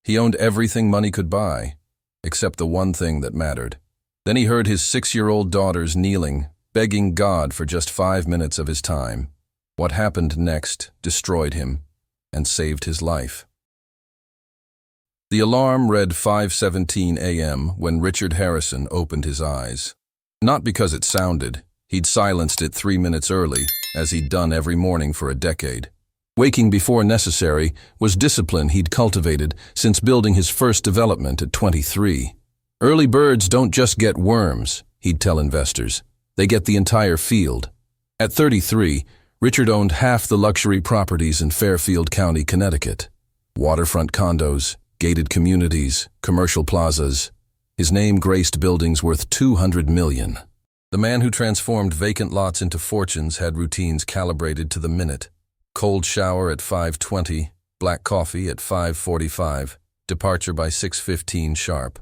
He owned everything money could buy, except the one thing that mattered. Then he heard his 6-year-old daughters kneeling, begging God for just 5 minutes of his time. What happened next destroyed him and saved his life. The alarm read 5:17 a.m. when Richard Harrison opened his eyes. Not because it sounded. He'd silenced it 3 minutes early, as he'd done every morning for a decade. Waking before necessary was discipline he'd cultivated since building his first development at 23. Early birds don't just get worms, he'd tell investors. They get the entire field. At 33, Richard owned half the luxury properties in Fairfield County, Connecticut. Waterfront condos, gated communities, commercial plazas. His name graced buildings worth $200 million. The man who transformed vacant lots into fortunes had routines calibrated to the minute. Cold shower at 5:20, black coffee at 5:45, departure by 6:15 sharp.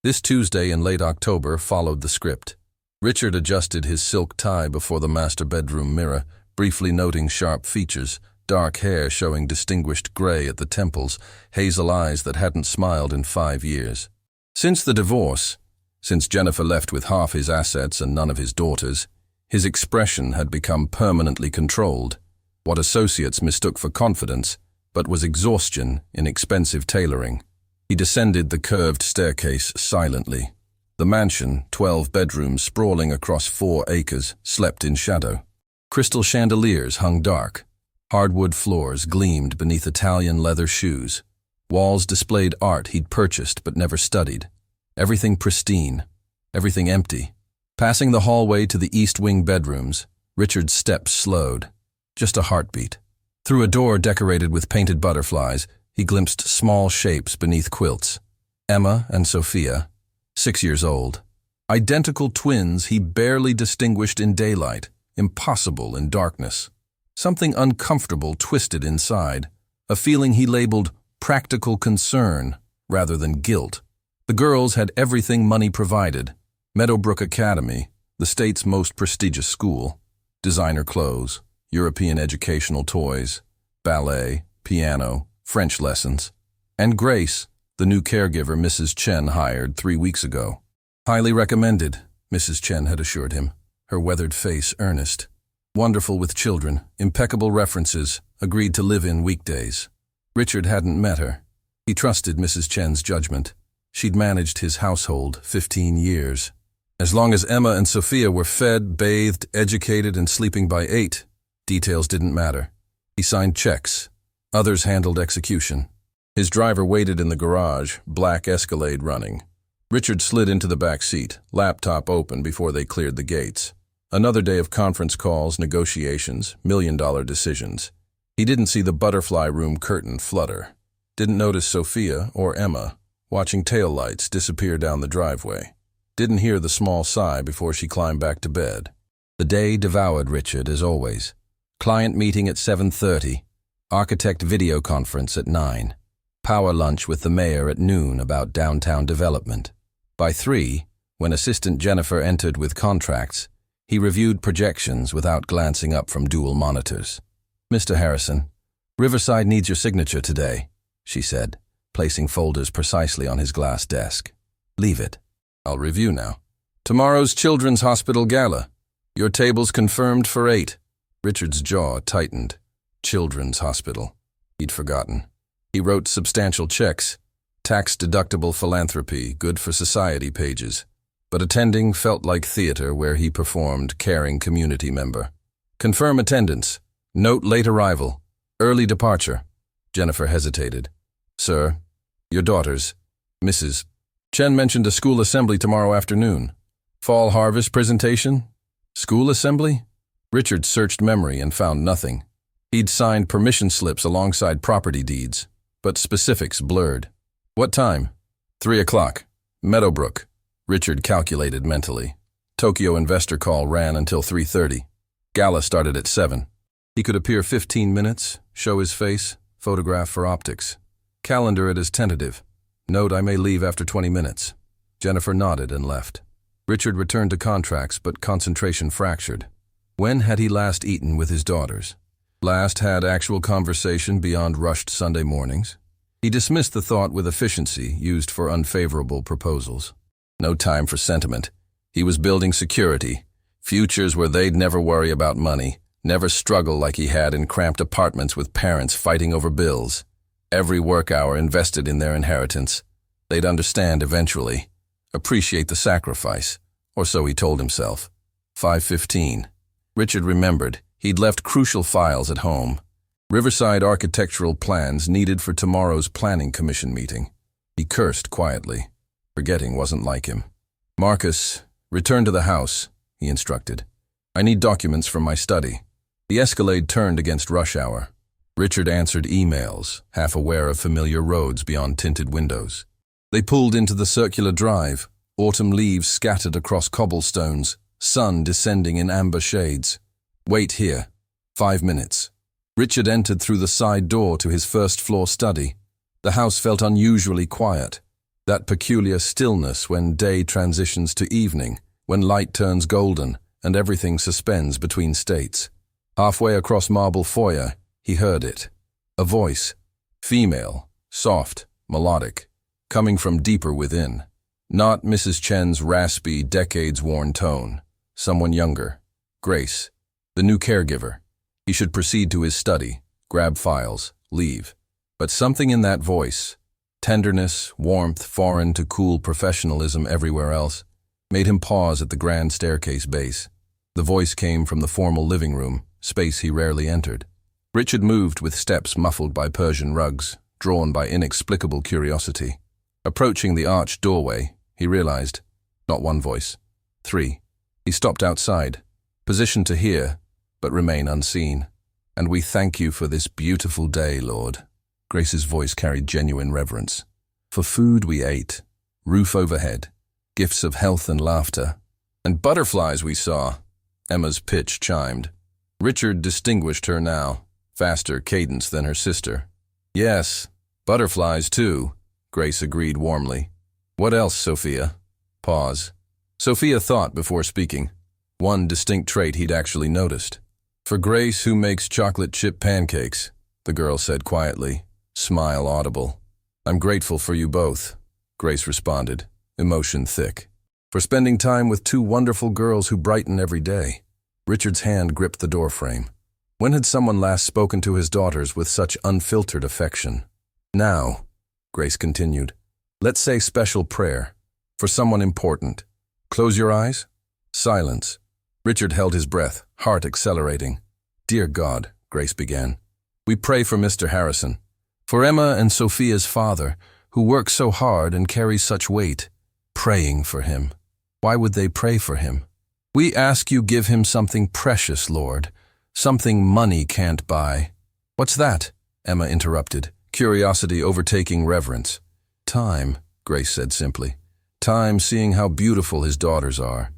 This Tuesday in late October followed the script. Richard adjusted his silk tie before the master bedroom mirror, briefly noting sharp features, dark hair showing distinguished gray at the temples, hazel eyes that hadn't smiled in 5 years. Since the divorce, since Jennifer left with half his assets and none of his daughters, his expression had become permanently controlled. What associates mistook for confidence, but was exhaustion in expensive tailoring. He descended the curved staircase silently. The mansion, 12 bedrooms sprawling across 4 acres, slept in shadow. Crystal chandeliers hung dark. Hardwood floors gleamed beneath Italian leather shoes. Walls displayed art he'd purchased but never studied. Everything pristine, everything empty. Passing the hallway to the east wing bedrooms, Richard's steps slowed. Just a heartbeat. Through a door decorated with painted butterflies, he glimpsed small shapes beneath quilts. Emma and Sophia, 6 years old. Identical twins he barely distinguished in daylight, impossible in darkness. Something uncomfortable twisted inside, a feeling he labeled practical concern rather than guilt. The girls had everything money provided. Meadowbrook Academy, the state's most prestigious school. Designer clothes, European educational toys, ballet, piano, French lessons. And Grace, the new caregiver Mrs. Chen hired 3 weeks ago. Highly recommended, Mrs. Chen had assured him, her weathered face earnest. Wonderful with children, impeccable references, agreed to live in weekdays. Richard hadn't met her. He trusted Mrs. Chen's judgment. She'd managed his household 15 years. As long as Emma and Sophia were fed, bathed, educated, and sleeping by 8, details didn't matter. He signed checks. Others handled execution. His driver waited in the garage, black Escalade running. Richard slid into the back seat, laptop open before they cleared the gates. Another day of conference calls, negotiations, million-dollar decisions. He didn't see the butterfly room curtain flutter. Didn't notice Sophia or Emma watching taillights disappear down the driveway. Didn't hear the small sigh before she climbed back to bed. The day devoured Richard as always. Client meeting at 7:30. Architect video conference at 9. Power lunch with the mayor at noon about downtown development. By 3, when Assistant Jennifer entered with contracts, he reviewed projections without glancing up from dual monitors. "Mr. Harrison, Riverside needs your signature today," she said, placing folders precisely on his glass desk. "Leave it. I'll review now. Tomorrow's Children's Hospital Gala. Your table's confirmed for 8. Richard's jaw tightened. Children's Hospital. He'd forgotten. He wrote substantial checks. Tax-deductible philanthropy, good for society pages. But attending felt like theater where he performed caring community member. Confirm attendance. Note late arrival. Early departure. Jennifer hesitated. "Sir, your daughters, Mrs. Chen mentioned a school assembly tomorrow afternoon. Fall harvest presentation? School assembly?" Richard searched memory and found nothing. He'd signed permission slips alongside property deeds, but specifics blurred. "What time?" 3 o'clock. Meadowbrook. Richard calculated mentally. Tokyo investor call ran until 3:30. Gala started at 7. He could appear 15 minutes, show his face, photograph for optics. Calendar it as tentative. Note I may leave after 20 minutes. Jennifer nodded and left. Richard returned to contracts, but concentration fractured. When had he last eaten with his daughters? Last had actual conversation beyond rushed Sunday mornings? He dismissed the thought with efficiency used for unfavorable proposals. No time for sentiment. He was building security, futures where they'd never worry about money, never struggle like he had in cramped apartments with parents fighting over bills. Every work hour invested in their inheritance. They'd understand eventually, appreciate the sacrifice, or so he told himself. 5:15. Richard remembered he'd left crucial files at home. Riverside architectural plans needed for tomorrow's planning commission meeting. He cursed quietly. Forgetting wasn't like him. "Marcus, return to the house," he instructed. "I need documents from my study." The Escalade turned against rush hour. Richard answered emails, half aware of familiar roads beyond tinted windows. They pulled into the circular drive, autumn leaves scattered across cobblestones, sun descending in amber shades. "Wait here. 5 minutes." Richard entered through the side door to his first-floor study. The house felt unusually quiet. That peculiar stillness when day transitions to evening, when light turns golden and everything suspends between states. Halfway across marble foyer, he heard it. A voice, female, soft, melodic, coming from deeper within. Not Mrs. Chen's raspy, decades-worn tone. Someone younger. Grace, the new caregiver. He should proceed to his study, grab files, leave. But something in that voice, tenderness, warmth foreign to cool professionalism everywhere else, made him pause at the grand staircase base. The voice came from the formal living room, space he rarely entered. Richard moved with steps muffled by Persian rugs, drawn by inexplicable curiosity. Approaching the arched doorway, he realized, not one voice, 3. He stopped outside, positioned to hear, but remain unseen. "And we thank you for this beautiful day, Lord." Grace's voice carried genuine reverence. "For food we ate, roof overhead, gifts of health and laughter, and butterflies we saw." Emma's pitch chimed. Richard distinguished her now, faster cadence than her sister. "Yes, butterflies too," Grace agreed warmly. "What else, Sophia?" Pause. Sophia thought before speaking. One distinct trait he'd actually noticed. "For Grace, who makes chocolate chip pancakes," the girl said quietly, smile audible. "I'm grateful for you both," Grace responded, emotion thick. "For spending time with 2 wonderful girls who brighten every day." Richard's hand gripped the doorframe. When had someone last spoken to his daughters with such unfiltered affection? "Now," Grace continued, "let's say special prayer. For someone important. Close your eyes." Silence. Richard held his breath, heart accelerating. "Dear God," Grace began, "we pray for Mr. Harrison, for Emma and Sophia's father, who works so hard and carries such weight. Praying for him. Why would they pray for him? We ask you give him something precious, Lord, something money can't buy." "What's that?" Emma interrupted, curiosity overtaking reverence. "Time," Grace said simply. "Time seeing how beautiful his daughters are.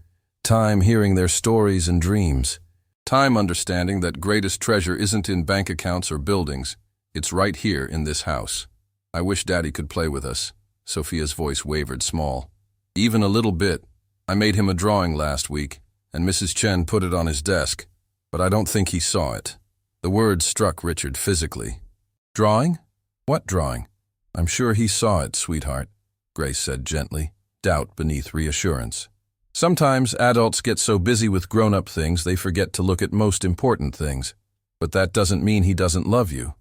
Time hearing their stories and dreams. Time understanding that greatest treasure isn't in bank accounts or buildings. It's right here in this house. I wish Daddy could play with us." Sophia's voice wavered small. "Even a little bit. I made him a drawing last week, and Mrs. Chen put it on his desk, but I don't think he saw it." The word struck Richard physically. "Drawing? What drawing?" "I'm sure he saw it, sweetheart," Grace said gently, doubt beneath reassurance. "Sometimes adults get so busy with grown-up things they forget to look at most important things. But that doesn't mean he doesn't love you."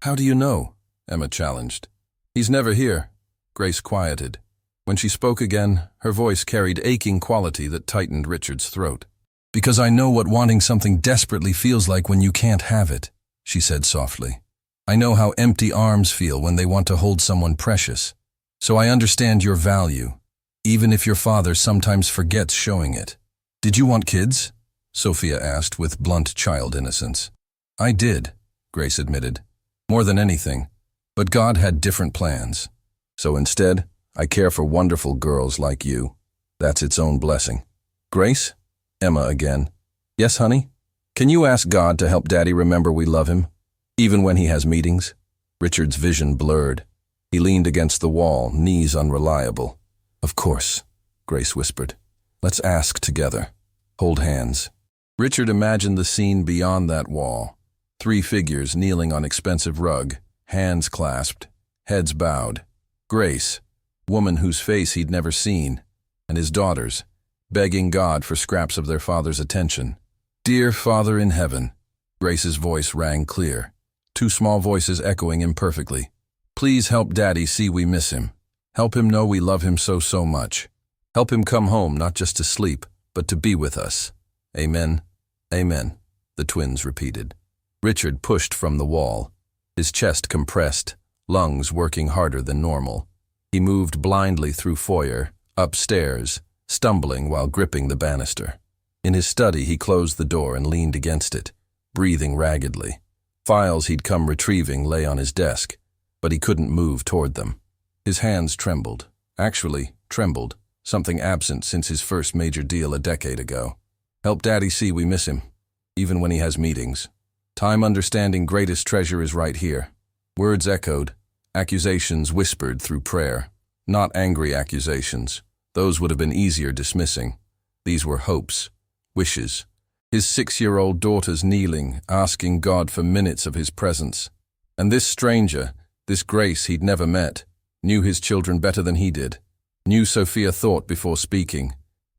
"How do you know?" Emma challenged. "He's never here," Grace quieted. When she spoke again, her voice carried aching quality that tightened Richard's throat. "Because I know what wanting something desperately feels like when you can't have it," she said softly. "I know how empty arms feel when they want to hold someone precious. So I understand your value, even if your father sometimes forgets showing it." "Did you want kids?" Sophia asked with blunt child innocence. "I did," Grace admitted. "More than anything. But God had different plans. So instead, I care for wonderful girls like you. That's its own blessing." "Grace?" Emma again. "Yes, honey? Can you ask God to help Daddy remember we love him, even when he has meetings?" Richard's vision blurred. He leaned against the wall, knees unreliable. "Of course," Grace whispered. "Let's ask together. Hold hands." Richard imagined the scene beyond that wall. 3 figures kneeling on expensive rug, hands clasped, heads bowed. Grace, woman whose face he'd never seen, and his daughters, begging God for scraps of their father's attention. "Dear Father in heaven," Grace's voice rang clear, two small voices echoing imperfectly. "Please help Daddy see we miss him. Help him know we love him so much. Help him come home not just to sleep, but to be with us. Amen, amen," the twins repeated. Richard pushed from the wall, his chest compressed, lungs working harder than normal. He moved blindly through foyer, upstairs, stumbling while gripping the banister. In his study, he closed the door and leaned against it, breathing raggedly. Files he'd come retrieving lay on his desk, but he couldn't move toward them. His hands trembled. Actually, trembled, something absent since his first major deal a decade ago. "Help Daddy see we miss him, even when he has meetings. Time understanding greatest treasure is right here." Words echoed, accusations whispered through prayer. Not angry accusations. Those would have been easier dismissing. These were hopes, wishes. His 6-year-old daughters kneeling, asking God for minutes of his presence. And this stranger, this Grace he'd never met, knew his children better than he did. Knew Sophia thought before speaking.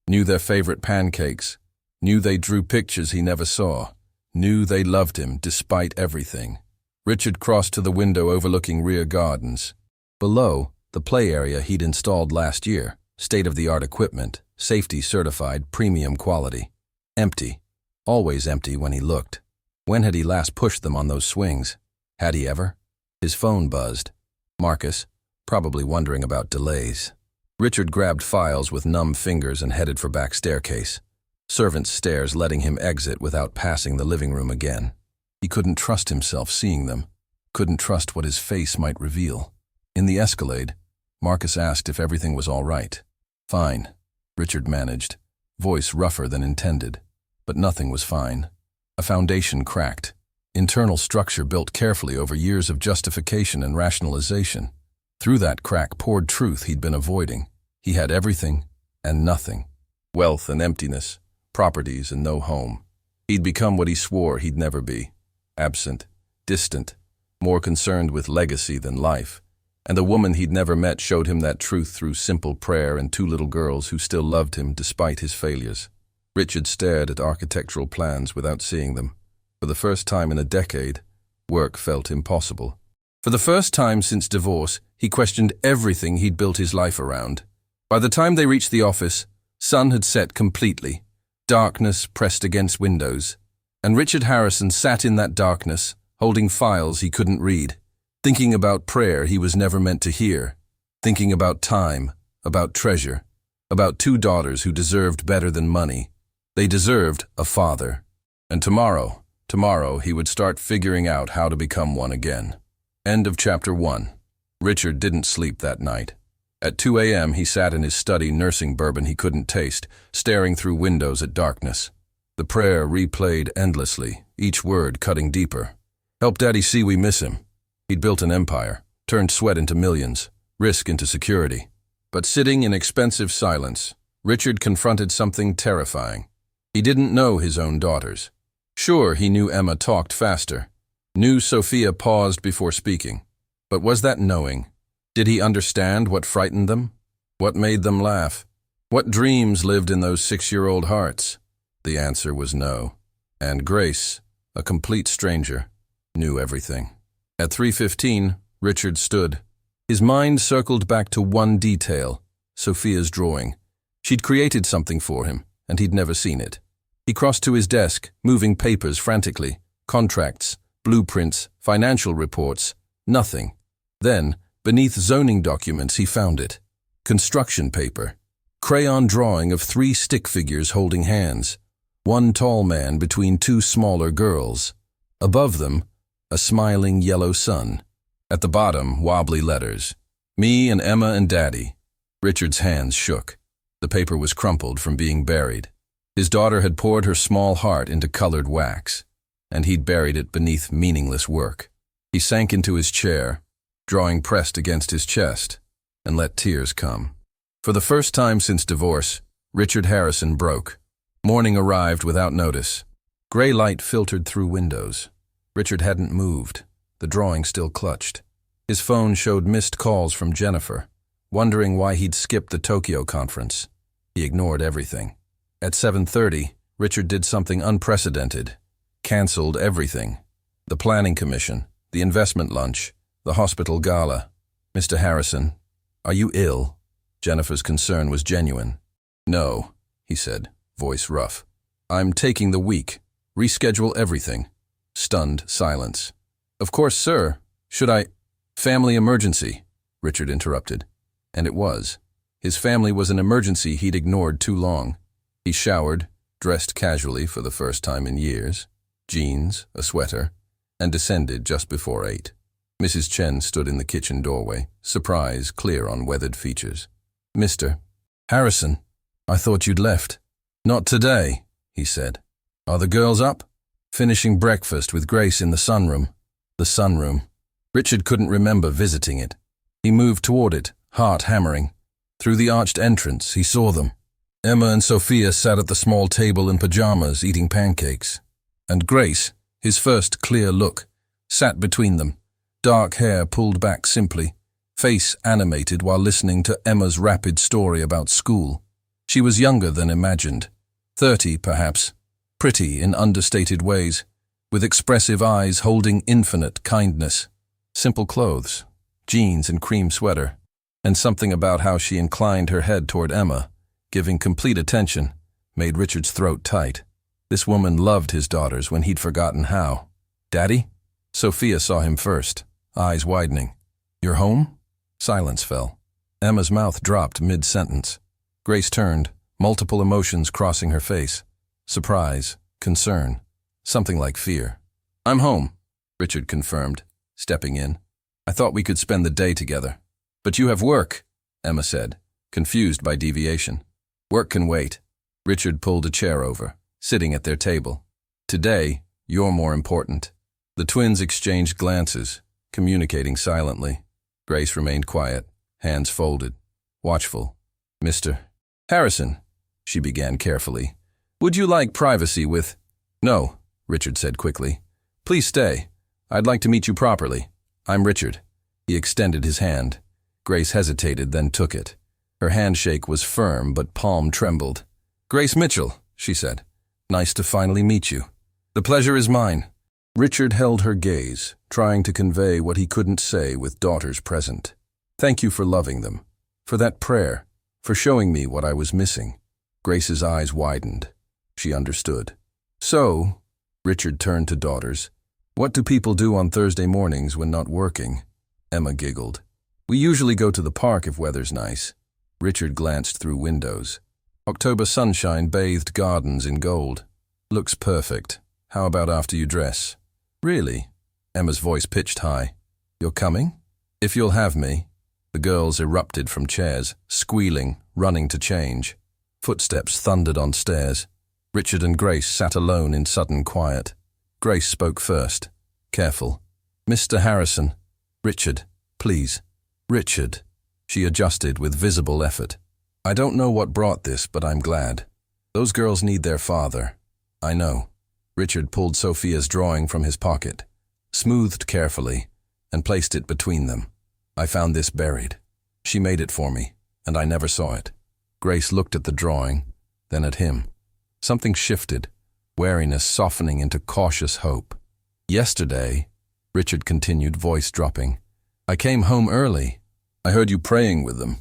Knew their favorite pancakes. Knew they drew pictures he never saw. Knew they loved him despite everything. Richard crossed to the window overlooking rear gardens. Below, the play area he'd installed last year, state-of-the-art equipment, safety-certified, premium quality. Empty. Always empty when he looked. When had he last pushed them on those swings? Had he ever? His phone buzzed. Marcus, probably wondering about delays. Richard grabbed files with numb fingers and headed for back staircase. Servants' stairs letting him exit without passing the living room again. He couldn't trust himself seeing them. Couldn't trust what his face might reveal. In the escalade, Marcus asked if everything was all right. "Fine," Richard managed, voice rougher than intended. But nothing was fine. A foundation cracked. Internal structure built carefully over years of justification and rationalization. Through that crack poured truth he'd been avoiding. He had everything and nothing. Wealth and emptiness, properties and no home. He'd become what he swore he'd never be. Absent, distant, more concerned with legacy than life. And the woman he'd never met showed him that truth through simple prayer and 2 little girls who still loved him despite his failures. Richard stared at architectural plans without seeing them. For the first time in a decade, work felt impossible. For the first time since divorce, he questioned everything he'd built his life around. By the time they reached the office, sun had set completely. Darkness pressed against windows. And Richard Harrison sat in that darkness, holding files he couldn't read. Thinking about prayer he was never meant to hear. Thinking about time, about treasure, about 2 daughters who deserved better than money. They deserved a father. And tomorrow he would start figuring out how to become one again. End of chapter 1. Richard didn't sleep that night. At 2 a.m. he sat in his study nursing bourbon he couldn't taste, staring through windows at darkness. The prayer replayed endlessly, each word cutting deeper. Help Daddy see we miss him. He'd built an empire, turned sweat into millions, risk into security. But sitting in expensive silence, Richard confronted something terrifying. He didn't know his own daughters. Sure, he knew Emma talked faster. Knew Sophia paused before speaking. But was that knowing? Did he understand what frightened them? What made them laugh? What dreams lived in those 6-year-old hearts? The answer was no. And Grace, a complete stranger, knew everything. At 3:15, Richard stood. His mind circled back to one detail, Sophia's drawing. She'd created something for him, and he'd never seen it. He crossed to his desk, moving papers frantically. Contracts, blueprints, financial reports, nothing. Then, beneath zoning documents, he found it. Construction paper. Crayon drawing of 3 stick figures holding hands. One tall man between 2 smaller girls. Above them, a smiling yellow sun. At the bottom, wobbly letters. Me and Emma and Daddy. Richard's hands shook. The paper was crumpled from being buried. His daughter had poured her small heart into colored wax, and he'd buried it beneath meaningless work. He sank into his chair, drawing pressed against his chest, and let tears come. For the first time since divorce, Richard Harrison broke. Morning arrived without notice. Gray light filtered through windows. Richard hadn't moved, the drawing still clutched. His phone showed missed calls from Jennifer, wondering why he'd skipped the Tokyo conference. He ignored everything. At 7:30, Richard did something unprecedented. Cancelled everything. The planning commission, the investment lunch, the hospital gala. "Mr. Harrison, are you ill?" Jennifer's concern was genuine. "No," he said, voice rough. "I'm taking the week. Reschedule everything." Stunned silence. "Of course, sir. Should I—" "Family emergency," Richard interrupted. And it was. His family was an emergency he'd ignored too long. He showered, dressed casually for the first time in years, jeans, a sweater, and descended just before 8. Mrs. Chen stood in the kitchen doorway, surprise clear on weathered features. "Mr. Harrison, I thought you'd left." "Not today," he said. "Are the girls up?" "Finishing breakfast with Grace in the sunroom." The sunroom. Richard couldn't remember visiting it. He moved toward it, heart hammering. Through the arched entrance, he saw them. Emma and Sophia sat at the small table in pajamas eating pancakes. And Grace, his first clear look, sat between them, dark hair pulled back simply, face animated while listening to Emma's rapid story about school. She was younger than imagined, 30 perhaps, pretty in understated ways, with expressive eyes holding infinite kindness. Simple clothes, jeans and cream sweater, and something about how she inclined her head toward Emma, giving complete attention, made Richard's throat tight. This woman loved his daughters when he'd forgotten how. "Daddy?" Sophia saw him first, eyes widening. "You're home?" Silence fell. Emma's mouth dropped mid-sentence. Grace turned, multiple emotions crossing her face. Surprise, concern, something like fear. "I'm home," Richard confirmed, stepping in. "I thought we could spend the day together." "But you have work," Emma said, confused by deviation. "Work can wait." Richard pulled a chair over, sitting at their table. "Today, you're more important." The twins exchanged glances, communicating silently. Grace remained quiet, hands folded, watchful. "Mr. Harrison," she began carefully, "would you like privacy with—" "No," Richard said quickly. "Please stay. I'd like to meet you properly. I'm Richard." He extended his hand. Grace hesitated, then took it. Her handshake was firm, but palm trembled. "Grace Mitchell," she said. "Nice to finally meet you." "The pleasure is mine." Richard held her gaze, trying to convey what he couldn't say with daughters present. "Thank you for loving them, for that prayer, for showing me what I was missing." Grace's eyes widened. She understood. "So," Richard turned to daughters, "what do people do on Thursday mornings when not working?" Emma giggled. "We usually go to the park if weather's nice." Richard glanced through windows. October sunshine bathed gardens in gold. "Looks perfect. How about after you dress?" "Really?" Emma's voice pitched high. "You're coming?" "If you'll have me." The girls erupted from chairs, squealing, running to change. Footsteps thundered on stairs. Richard and Grace sat alone in sudden quiet. Grace spoke first, careful. "Mr. Harrison." "Richard, please." "Richard." She adjusted with visible effort. "I don't know what brought this, but I'm glad. Those girls need their father." "I know." Richard pulled Sophia's drawing from his pocket, smoothed carefully, and placed it between them. "I found this buried. She made it for me, and I never saw it." Grace looked at the drawing, then at him. Something shifted, wariness softening into cautious hope. "Yesterday," Richard continued, voice dropping, "I came home early. I heard you praying with them."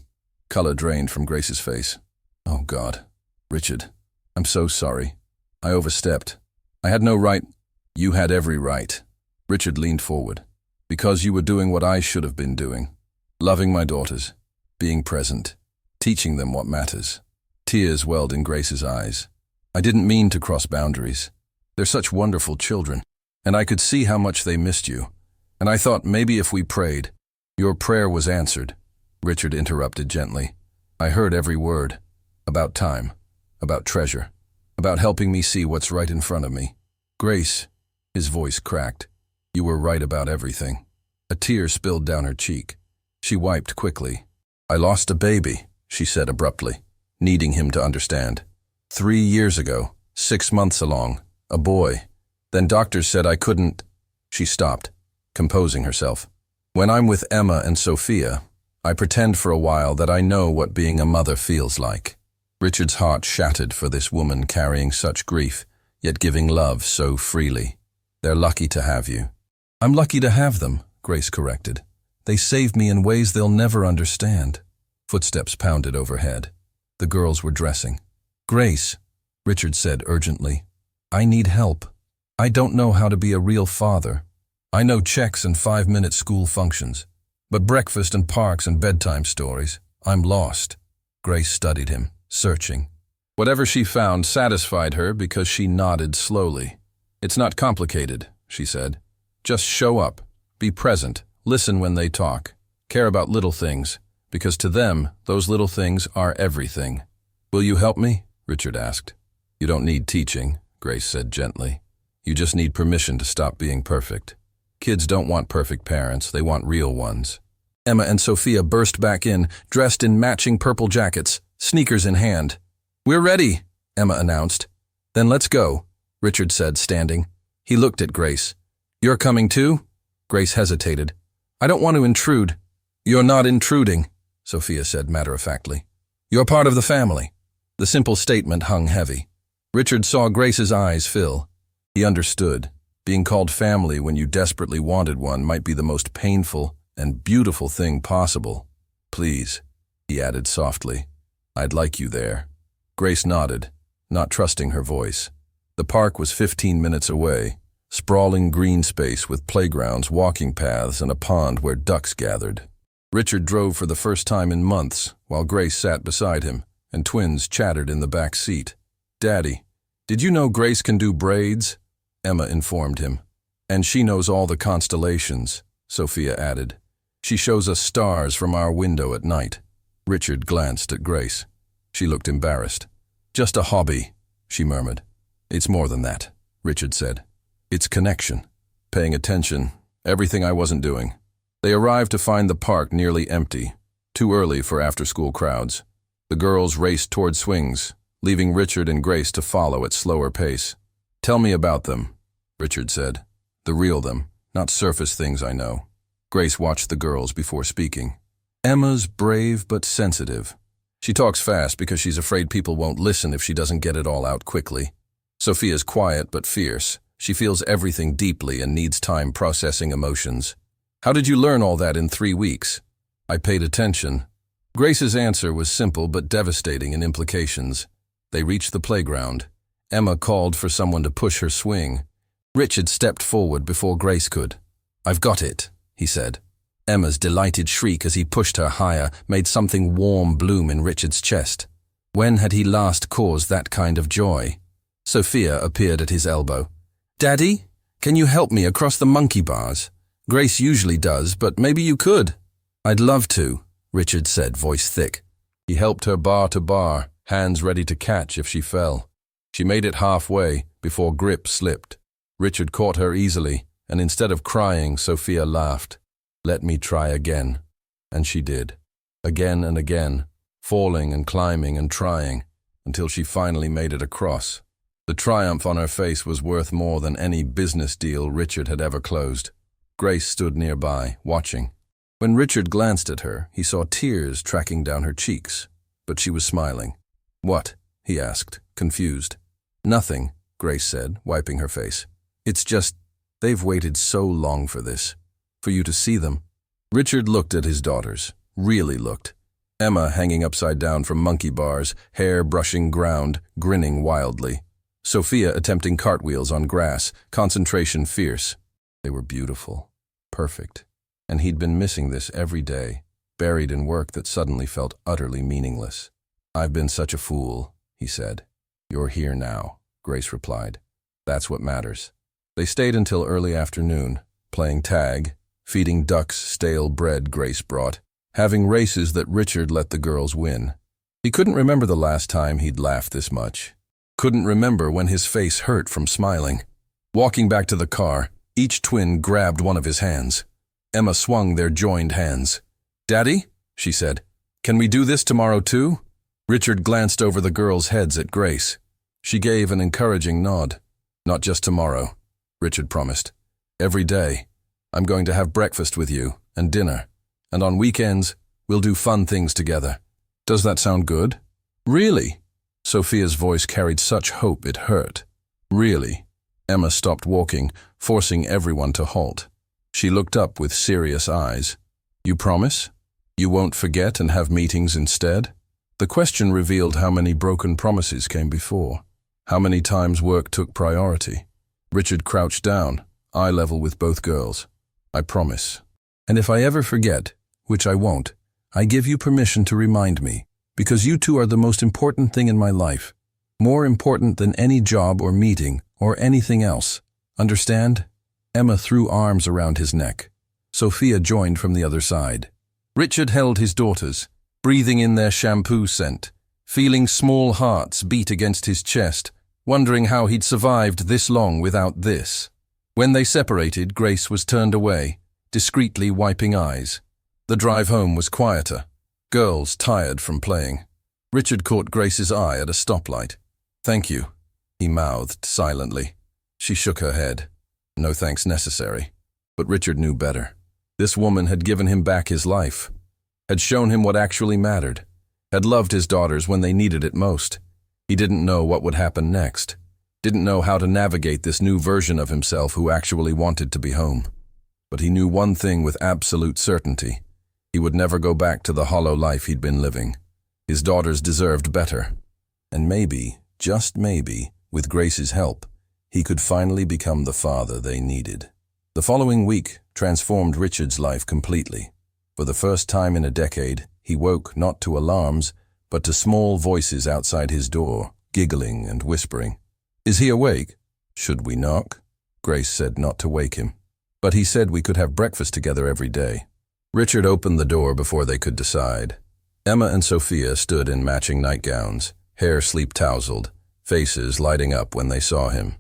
Color drained from Grace's face. "Oh, God. Richard, I'm so sorry. I overstepped. I had no right." "You had every right." Richard leaned forward. "Because you were doing what I should have been doing. Loving my daughters. Being present. Teaching them what matters." Tears welled in Grace's eyes. "I didn't mean to cross boundaries. They're such wonderful children. And I could see how much they missed you. And I thought maybe if we prayed—" "Your prayer was answered," Richard interrupted gently. "I heard every word. About time. About treasure. About helping me see what's right in front of me. Grace," his voice cracked, "you were right about everything." A tear spilled down her cheek. She wiped quickly. "I lost a baby," she said abruptly, needing him to understand. 3 years ago, 6 months along, a boy. Then doctors said I couldn't—" She stopped, composing herself. When I'm with Emma and Sophia, I pretend for a while that I know what being a mother feels like. Richard's heart shattered for this woman carrying such grief, yet giving love so freely. They're lucky to have you. I'm lucky to have them, Grace corrected. They saved me in ways they'll never understand. Footsteps pounded overhead. The girls were dressing. Grace, Richard said urgently, I need help. I don't know how to be a real father. I know checks and 5-minute school functions, but breakfast and parks and bedtime stories, I'm lost. Grace studied him, searching. Whatever she found satisfied her because she nodded slowly. It's not complicated, she said. Just show up, be present, listen when they talk, care about little things, because to them, those little things are everything. Will you help me? Richard asked. You don't need teaching, Grace said gently. You just need permission to stop being perfect. Kids don't want perfect parents, they want real ones. Emma and Sophia burst back in, dressed in matching purple jackets, sneakers in hand. We're ready, Emma announced. Then let's go, Richard said, standing. He looked at Grace. You're coming too? Grace hesitated. I don't want to intrude. You're not intruding, Sophia said matter-of-factly. You're part of the family. The simple statement hung heavy. Richard saw Grace's eyes fill. He understood. Being called family when you desperately wanted one might be the most painful and beautiful thing possible. Please, he added softly. I'd like you there. Grace nodded, not trusting her voice. The park was 15 minutes away, sprawling green space with playgrounds, walking paths, and a pond where ducks gathered. Richard drove for the first time in months, while Grace sat beside him, and twins chattered in the back seat. Daddy, did you know Grace can do braids? Emma informed him. And she knows all the constellations, Sophia added. She shows us stars from our window at night. Richard glanced at Grace. She looked embarrassed. Just a hobby, she murmured. It's more than that, Richard said. It's connection, paying attention, everything I wasn't doing. They arrived to find the park nearly empty, too early for after-school crowds. The girls raced toward swings, leaving Richard and Grace to follow at slower pace. Tell me about them, Richard said. The real them, not surface things I know. Grace watched the girls before speaking. Emma's brave but sensitive. She talks fast because she's afraid people won't listen if she doesn't get it all out quickly. Sophia's quiet but fierce. She feels everything deeply and needs time processing emotions. How did you learn all that in 3 weeks? I paid attention. Grace's answer was simple but devastating in implications. They reached the playground. Emma called for someone to push her swing. Richard stepped forward before Grace could. I've got it, he said. Emma's delighted shriek as he pushed her higher made something warm bloom in Richard's chest. When had he last caused that kind of joy? Sophia appeared at his elbow. Daddy, can you help me across the monkey bars? Grace usually does, but maybe you could. I'd love to, Richard said, voice thick. He helped her bar to bar, hands ready to catch if she fell. She made it halfway before grip slipped. Richard caught her easily, and instead of crying, Sophia laughed. Let me try again. And she did. Again and again, falling and climbing and trying, until she finally made it across. The triumph on her face was worth more than any business deal Richard had ever closed. Grace stood nearby, watching. When Richard glanced at her, he saw tears tracking down her cheeks, but she was smiling. What? He asked, confused. Nothing, Grace said, wiping her face. It's just, they've waited so long for this. For you to see them. Richard looked at his daughters, really looked. Emma hanging upside down from monkey bars, hair brushing ground, grinning wildly. Sophia attempting cartwheels on grass, concentration fierce. They were beautiful, perfect. And he'd been missing this every day, buried in work that suddenly felt utterly meaningless. I've been such a fool, he said. You're here now, Grace replied. That's what matters. They stayed until early afternoon, playing tag, feeding ducks stale bread Grace brought, having races that Richard let the girls win. He couldn't remember the last time he'd laughed this much. Couldn't remember when his face hurt from smiling. Walking back to the car, each twin grabbed one of his hands. Emma swung their joined hands. Daddy, she said, can we do this tomorrow too? Richard glanced over the girls' heads at Grace. She gave an encouraging nod. Not just tomorrow, Richard promised. Every day. I'm going to have breakfast with you, and dinner. And on weekends, we'll do fun things together. Does that sound good? Really? Sophia's voice carried such hope it hurt. Really? Emma stopped walking, forcing everyone to halt. She looked up with serious eyes. You promise? You won't forget and have meetings instead? The question revealed how many broken promises came before. How many times work took priority. Richard crouched down, eye level with both girls. I promise. And if I ever forget, which I won't, I give you permission to remind me, because you two are the most important thing in my life. More important than any job or meeting or anything else. Understand? Emma threw arms around his neck. Sophia joined from the other side. Richard held his daughters, breathing in their shampoo scent, feeling small hearts beat against his chest, wondering how he'd survived this long without this. When they separated, Grace was turned away, discreetly wiping eyes. The drive home was quieter. Girls tired from playing. Richard caught Grace's eye at a stoplight. Thank you, he mouthed silently. She shook her head. No thanks necessary. But Richard knew better. This woman had given him back his life, had shown him what actually mattered, had loved his daughters when they needed it most. He didn't know what would happen next, didn't know how to navigate this new version of himself who actually wanted to be home. But he knew one thing with absolute certainty. He would never go back to the hollow life he'd been living. His daughters deserved better. And maybe, just maybe, with Grace's help, he could finally become the father they needed. The following week transformed Richard's life completely. For the first time in a decade, he woke not to alarms, but to small voices outside his door, giggling and whispering. Is he awake? Should we knock? Grace said not to wake him. But he said we could have breakfast together every day. Richard opened the door before they could decide. Emma and Sophia stood in matching nightgowns, hair sleep-tousled, faces lighting up when they saw him.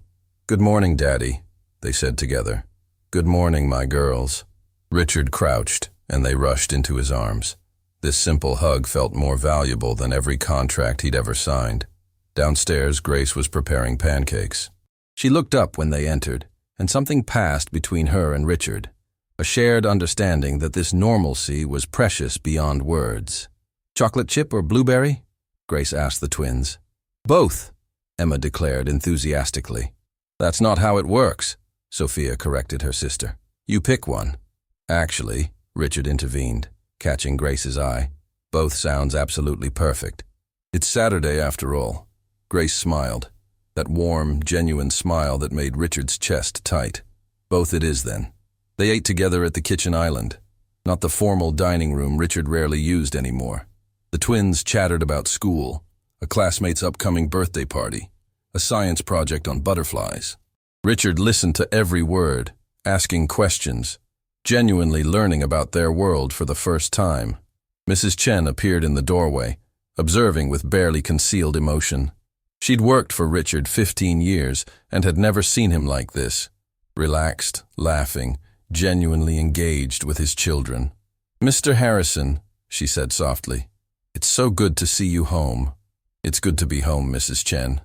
Good morning, Daddy, they said together. Good morning, my girls. Richard crouched, and they rushed into his arms. This simple hug felt more valuable than every contract he'd ever signed. Downstairs, Grace was preparing pancakes. She looked up when they entered, and something passed between her and Richard, a shared understanding that this normalcy was precious beyond words. Chocolate chip or blueberry? Grace asked the twins. Both, Emma declared enthusiastically. That's not how it works, Sophia corrected her sister. You pick one. Actually, Richard intervened, catching Grace's eye. Both sounds absolutely perfect. It's Saturday after all. Grace smiled, that warm, genuine smile that made Richard's chest tight. Both it is then. They ate together at the kitchen island, not the formal dining room Richard rarely used anymore. The twins chattered about school, a classmate's upcoming birthday party, a science project on butterflies. Richard listened to every word, asking questions, genuinely learning about their world for the first time. Mrs. Chen appeared in the doorway, observing with barely concealed emotion. She'd worked for Richard 15 years and had never seen him like this, relaxed, laughing, genuinely engaged with his children. Mr. Harrison, she said softly, it's so good to see you home. It's good to be home, Mrs. Chen.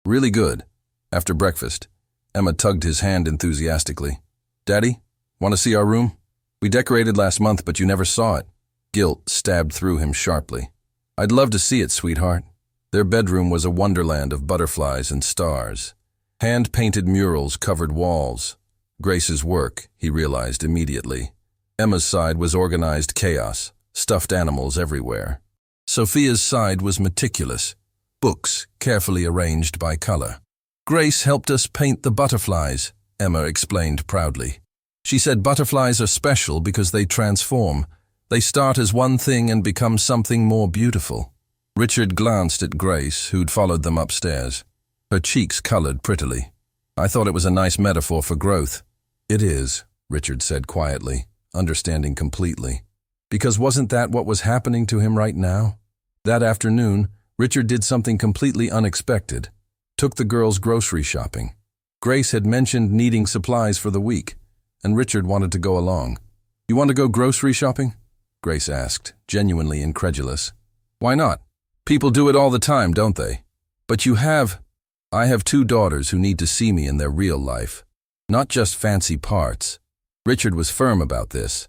Really good. After breakfast, Emma tugged his hand enthusiastically. Daddy, want to see our room? We decorated last month, but you never saw it. Guilt stabbed through him sharply. I'd love to see it, sweetheart. Their bedroom was a wonderland of butterflies and stars. Hand-painted murals covered walls. Grace's work, he realized immediately. Emma's side was organized chaos, stuffed animals everywhere. Sophia's side was meticulous, books carefully arranged by color. Grace helped us paint the butterflies, Emma explained proudly. She said butterflies are special because they transform. They start as one thing and become something more beautiful. Richard glanced at Grace, who'd followed them upstairs. Her cheeks colored prettily. I thought it was a nice metaphor for growth. It is, Richard said quietly, understanding completely. Because wasn't that what was happening to him right now? That afternoon, Richard did something completely unexpected. Took the girls grocery shopping. Grace had mentioned needing supplies for the week, and Richard wanted to go along. You want to go grocery shopping? Grace asked, genuinely incredulous. Why not? People do it all the time, don't they? But I have 2 daughters who need to see me in their real life, not just fancy parts. Richard was firm about this.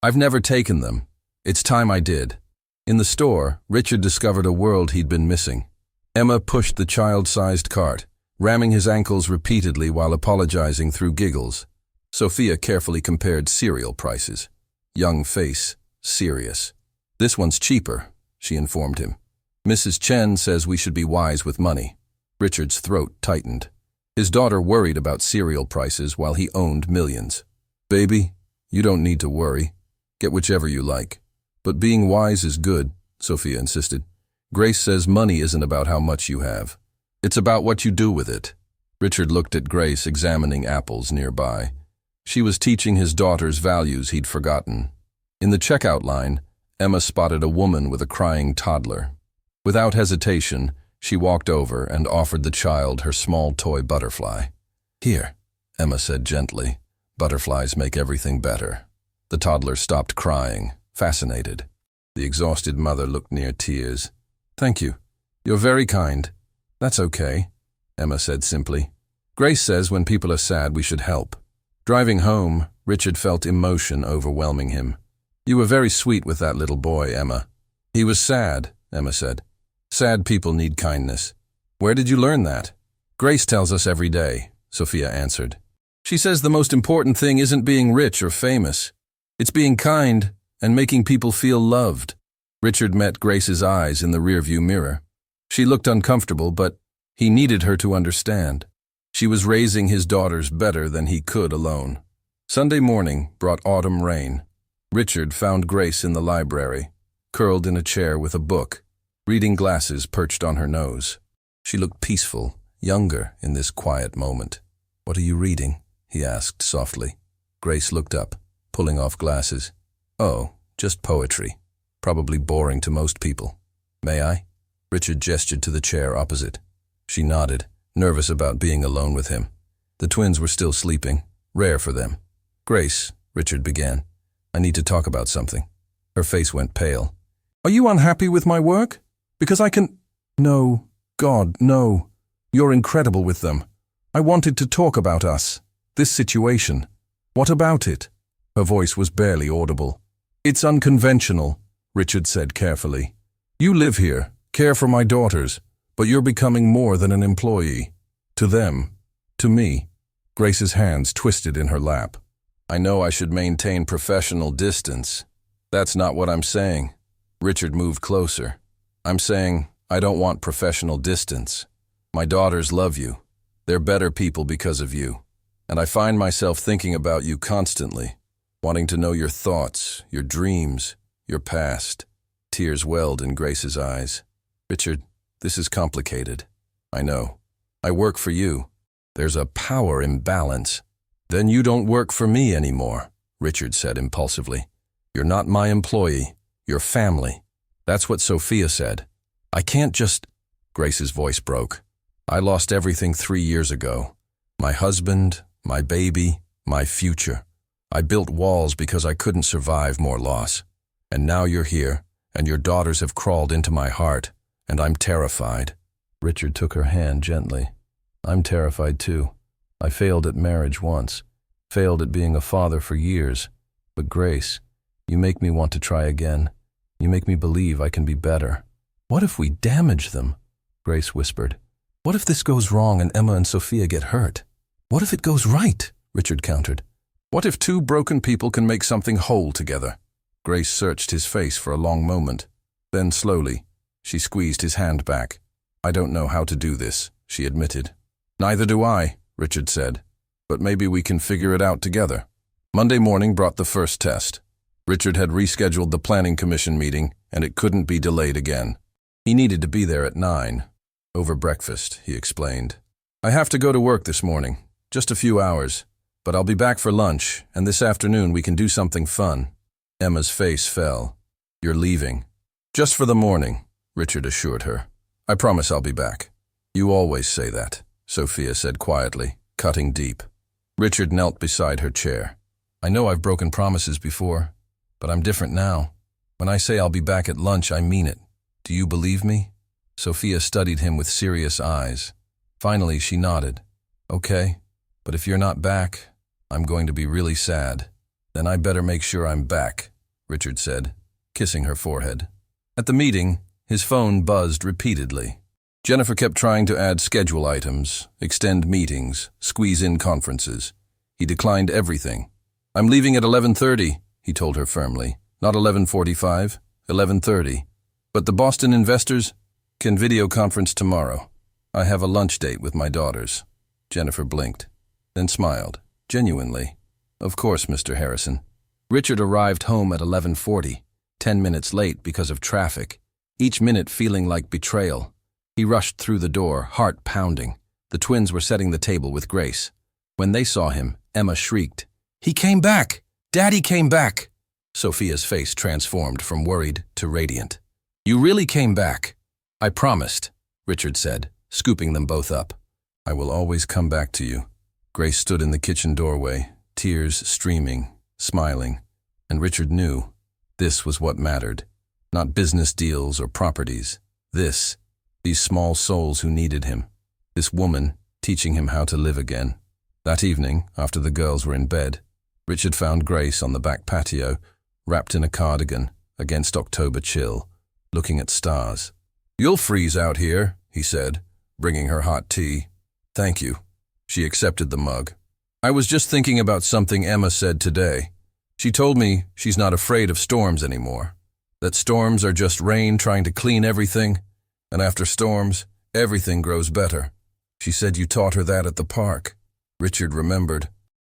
I've never taken them. It's time I did. In the store, Richard discovered a world he'd been missing. Emma pushed the child-sized cart, ramming his ankles repeatedly while apologizing through giggles. Sophia carefully compared cereal prices. Young face, serious. This one's cheaper, she informed him. Mrs. Chen says we should be wise with money. Richard's throat tightened. His daughter worried about cereal prices while he owned millions. Baby, you don't need to worry. Get whichever you like. But being wise is good, Sophia insisted. Grace says money isn't about how much you have. It's about what you do with it. Richard looked at Grace examining apples nearby. She was teaching his daughters values he'd forgotten. In the checkout line, Emma spotted a woman with a crying toddler. Without hesitation, she walked over and offered the child her small toy butterfly. Here, Emma said gently. Butterflies make everything better. The toddler stopped crying, fascinated. The exhausted mother looked near tears. Thank you. You're very kind. That's okay, Emma said simply. Grace says when people are sad we should help. Driving home, Richard felt emotion overwhelming him. You were very sweet with that little boy, Emma. He was sad, Emma said. Sad people need kindness. Where did you learn that? Grace tells us every day, Sophia answered. She says the most important thing isn't being rich or famous. It's being kind and making people feel loved. Richard met Grace's eyes in the rearview mirror. She looked uncomfortable, but he needed her to understand. She was raising his daughters better than he could alone. Sunday morning brought autumn rain. Richard found Grace in the library, curled in a chair with a book, reading glasses perched on her nose. She looked peaceful, younger in this quiet moment. What are you reading? He asked softly. Grace looked up, pulling off glasses. Oh, just poetry. Probably boring to most people. May I? Richard gestured to the chair opposite. She nodded, nervous about being alone with him. The twins were still sleeping, rare for them. Grace, Richard began, I need to talk about something. Her face went pale. Are you unhappy with my work? Because I can… No, God, no. You're incredible with them. I wanted to talk about us. This situation. What about it? Her voice was barely audible. It's unconventional, Richard said carefully. You live here, care for my daughters, but you're becoming more than an employee. To them. To me. Grace's hands twisted in her lap. I know I should maintain professional distance. That's not what I'm saying. Richard moved closer. I'm saying I don't want professional distance. My daughters love you. They're better people because of you. And I find myself thinking about you constantly, wanting to know your thoughts, your dreams, your past. Tears welled in Grace's eyes. Richard, this is complicated. I know. I work for you. There's a power imbalance. Then you don't work for me anymore, Richard said impulsively. You're not my employee. You're family. That's what Sophia said. I can't just… Grace's voice broke. I lost everything 3 years ago. My husband, my baby, my future. I built walls because I couldn't survive more loss. And now you're here, and your daughters have crawled into my heart, and I'm terrified. Richard took her hand gently. I'm terrified too. I failed at marriage once, failed at being a father for years. But Grace, you make me want to try again. You make me believe I can be better. What if we damage them? Grace whispered. What if this goes wrong and Emma and Sophia get hurt? What if it goes right? Richard countered. What if two broken people can make something whole together? Grace searched his face for a long moment. Then slowly, she squeezed his hand back. I don't know how to do this, she admitted. Neither do I, Richard said. But maybe we can figure it out together. Monday morning brought the first test. Richard had rescheduled the planning commission meeting, and it couldn't be delayed again. He needed to be there at 9. Over breakfast, he explained. I have to go to work this morning. Just a few hours. But I'll be back for lunch, and this afternoon we can do something fun. Emma's face fell. You're leaving. Just for the morning, Richard assured her. I promise I'll be back. You always say that, Sophia said quietly, cutting deep. Richard knelt beside her chair. I know I've broken promises before, but I'm different now. When I say I'll be back at lunch, I mean it. Do you believe me? Sophia studied him with serious eyes. Finally, she nodded. Okay, but if you're not back, I'm going to be really sad. Then I better make sure I'm back, Richard said, kissing her forehead. At the meeting, his phone buzzed repeatedly. Jennifer kept trying to add schedule items, extend meetings, squeeze in conferences. He declined everything. "I'm leaving at 11:30, he told her firmly. "Not 11:45, 11:30. But the Boston investors can video conference tomorrow. I have a lunch date with my daughters." Jennifer blinked, then smiled, genuinely. "Of course, Mr. Harrison." Richard arrived home at 11:40, 10 minutes late because of traffic, each minute feeling like betrayal. He rushed through the door, heart pounding. The twins were setting the table with Grace. When they saw him, Emma shrieked, "He came back! Daddy came back!" Sophia's face transformed from worried to radiant. "You really came back." "I promised," Richard said, scooping them both up. "I will always come back to you." Grace stood in the kitchen doorway, tears streaming, smiling, and Richard knew this was what mattered. Not business deals or properties. These small souls who needed him. This woman teaching him how to live again. That evening, after the girls were in bed, Richard found Grace on the back patio, wrapped in a cardigan, against October chill, looking at stars. "You'll freeze out here," he said, bringing her hot tea. "Thank you." She accepted the mug. "I was just thinking about something Emma said today. She told me she's not afraid of storms anymore. That storms are just rain trying to clean everything, and after storms, everything grows better. She said you taught her that at the park." Richard remembered.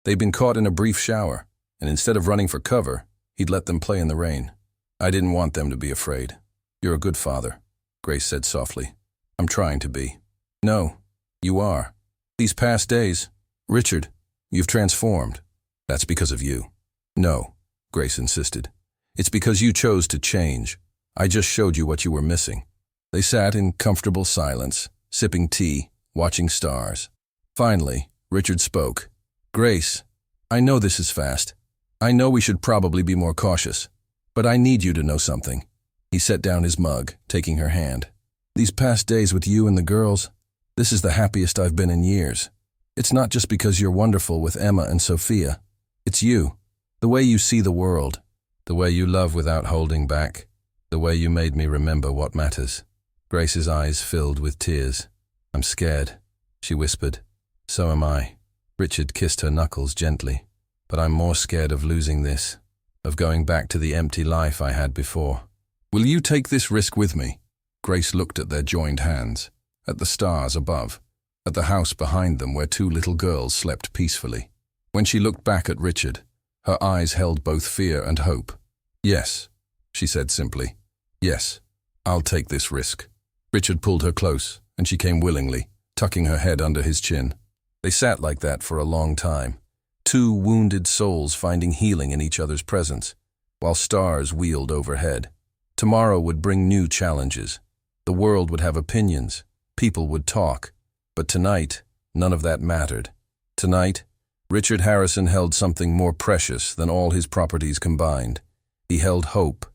They'd been caught in a brief shower, and instead of running for cover, he'd let them play in the rain. "I didn't want them to be afraid." "You're a good father," Grace said softly. "I'm trying to be." "No, you are. These past days, Richard, you've transformed. That's because of you." "No," Grace insisted. "It's because you chose to change. I just showed you what you were missing." They sat in comfortable silence, sipping tea, watching stars. Finally, Richard spoke. "Grace, I know this is fast. I know we should probably be more cautious. But I need you to know something." He set down his mug, taking her hand. "These past days with you and the girls, this is the happiest I've been in years. It's not just because you're wonderful with Emma and Sophia. It's you. The way you see the world. The way you love without holding back. The way you made me remember what matters." Grace's eyes filled with tears. "I'm scared," she whispered. "So am I." Richard kissed her knuckles gently. "But I'm more scared of losing this, of going back to the empty life I had before." "Will you take this risk with me?" Grace looked at their joined hands, at the stars above, at the house behind them where two little girls slept peacefully. When she looked back at Richard, her eyes held both fear and hope. "Yes," she said simply. "Yes, I'll take this risk." Richard pulled her close, and she came willingly, tucking her head under his chin. They sat like that for a long time, two wounded souls finding healing in each other's presence, while stars wheeled overhead. Tomorrow would bring new challenges. The world would have opinions, people would talk, but tonight, none of that mattered. Tonight, Richard Harrison held something more precious than all his properties combined. He held hope.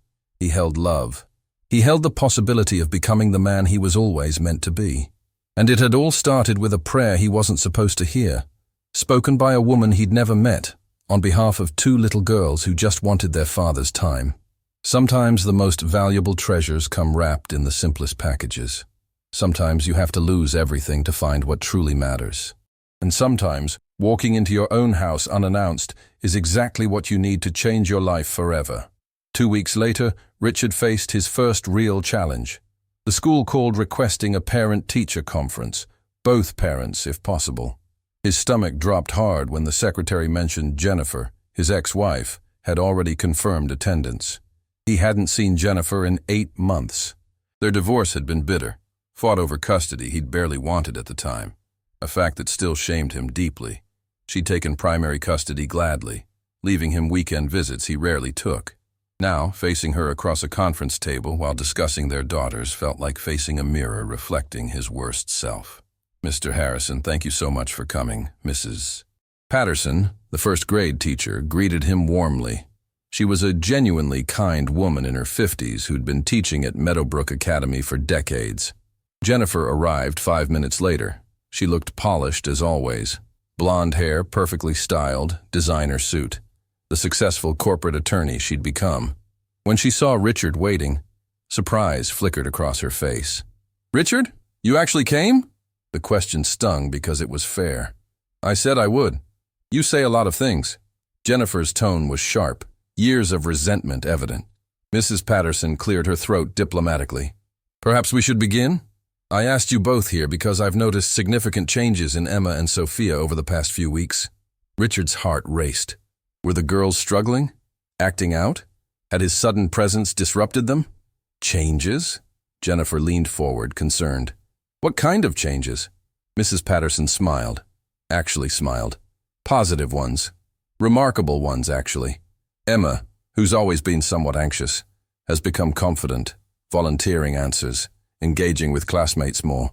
He held love. He held the possibility of becoming the man he was always meant to be. And it had all started with a prayer he wasn't supposed to hear, spoken by a woman he'd never met, on behalf of two little girls who just wanted their father's time. Sometimes the most valuable treasures come wrapped in the simplest packages. Sometimes you have to lose everything to find what truly matters. And sometimes, walking into your own house unannounced is exactly what you need to change your life forever. 2 weeks later, Richard faced his first real challenge. The school called requesting a parent-teacher conference, both parents if possible. His stomach dropped hard when the secretary mentioned Jennifer, his ex-wife, had already confirmed attendance. He hadn't seen Jennifer in 8 months. Their divorce had been bitter, fought over custody he'd barely wanted at the time, a fact that still shamed him deeply. She'd taken primary custody gladly, leaving him weekend visits he rarely took. Now, facing her across a conference table while discussing their daughters felt like facing a mirror reflecting his worst self. "Mr. Harrison, thank you so much for coming. Mrs. Patterson, the first-grade teacher, greeted him warmly. She was a genuinely kind woman in her 50s who'd been teaching at Meadowbrook Academy for decades. Jennifer arrived 5 minutes later. She looked polished as always. Blonde hair, perfectly styled, designer suit. The successful corporate attorney she'd become. When she saw Richard waiting, surprise flickered across her face. "Richard, you actually came?" The question stung because it was fair. "I said I would. You say a lot of things." Jennifer's tone was sharp, years of resentment evident. Mrs. Patterson cleared her throat diplomatically. "Perhaps we should begin? I asked you both here because I've noticed significant changes in Emma and Sophia over the past few weeks." Richard's heart raced. Were the girls struggling? Acting out? Had his sudden presence disrupted them? Changes? Jennifer leaned forward, concerned. "What kind of changes?" Mrs. Patterson smiled. Actually smiled. Positive ones. Remarkable ones, actually. Emma, who's always been somewhat anxious, has become confident, volunteering answers, engaging with classmates more.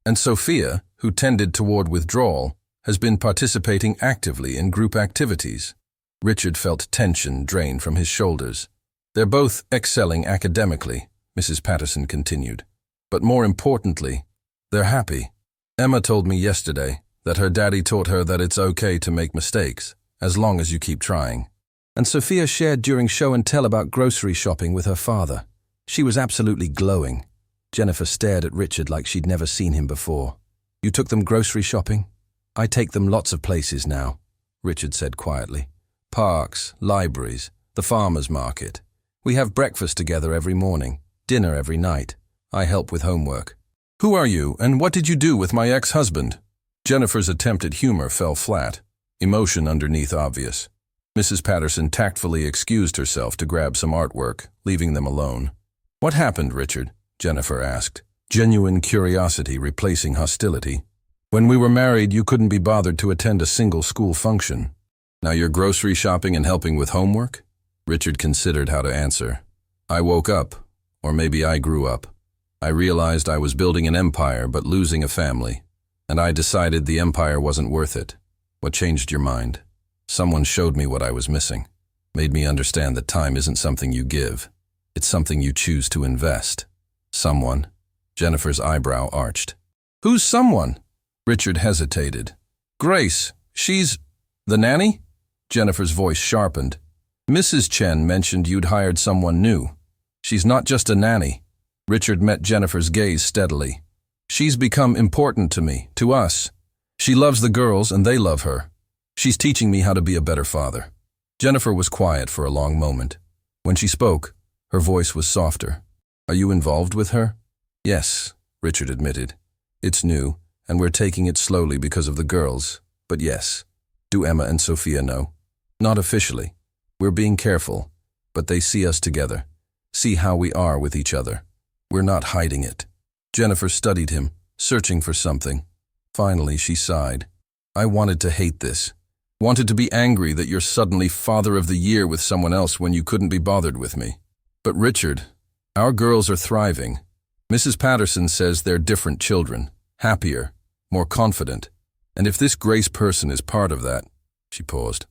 And Sophia, who tended toward withdrawal, has been participating actively in group activities. Richard felt tension drain from his shoulders. "They're both excelling academically," Mrs. Patterson continued. "But more importantly, they're happy. Emma told me yesterday that her daddy taught her that it's okay to make mistakes, as long as you keep trying." And Sophia shared during show and tell about grocery shopping with her father. She was absolutely glowing. Jennifer stared at Richard like she'd never seen him before. "You took them grocery shopping?" "I take them lots of places now," Richard said quietly. "Parks, libraries, the farmer's market. We have breakfast together every morning, dinner every night. I help with homework." "Who are you, and what did you do with my ex-husband?" Jennifer's attempt at humor fell flat, emotion underneath obvious. Mrs. Patterson tactfully excused herself to grab some artwork, leaving them alone. "What happened, Richard?" Jennifer asked, genuine curiosity replacing hostility. "When we were married, you couldn't be bothered to attend a single school function. Now you're grocery shopping and helping with homework?" Richard considered how to answer. "I woke up, or maybe I grew up. I realized I was building an empire but losing a family, and I decided the empire wasn't worth it. What changed your mind?" "Someone showed me what I was missing. Made me understand that time isn't something you give. It's something you choose to invest." "Someone?" Jennifer's eyebrow arched. "Who's someone?" Richard hesitated. "Grace. She's the nanny?" Jennifer's voice sharpened. "Mrs. Chen mentioned you'd hired someone new. She's not just a nanny." Richard met Jennifer's gaze steadily. "She's become important to me, to us. She loves the girls and they love her. She's teaching me how to be a better father." Jennifer was quiet for a long moment. When she spoke, her voice was softer. "Are you involved with her?" "Yes," Richard admitted. "It's new, and we're taking it slowly because of the girls, but yes." "Do Emma and Sophia know?" "Not officially. We're being careful, but they see us together, see how we are with each other. We're not hiding it." Jennifer studied him, searching for something. Finally, she sighed. "I wanted to hate this. Wanted to be angry that you're suddenly father of the year with someone else when you couldn't be bothered with me. But Richard, our girls are thriving. Mrs. Patterson says they're different children, happier, more confident. And if this Grace person is part of that," she paused,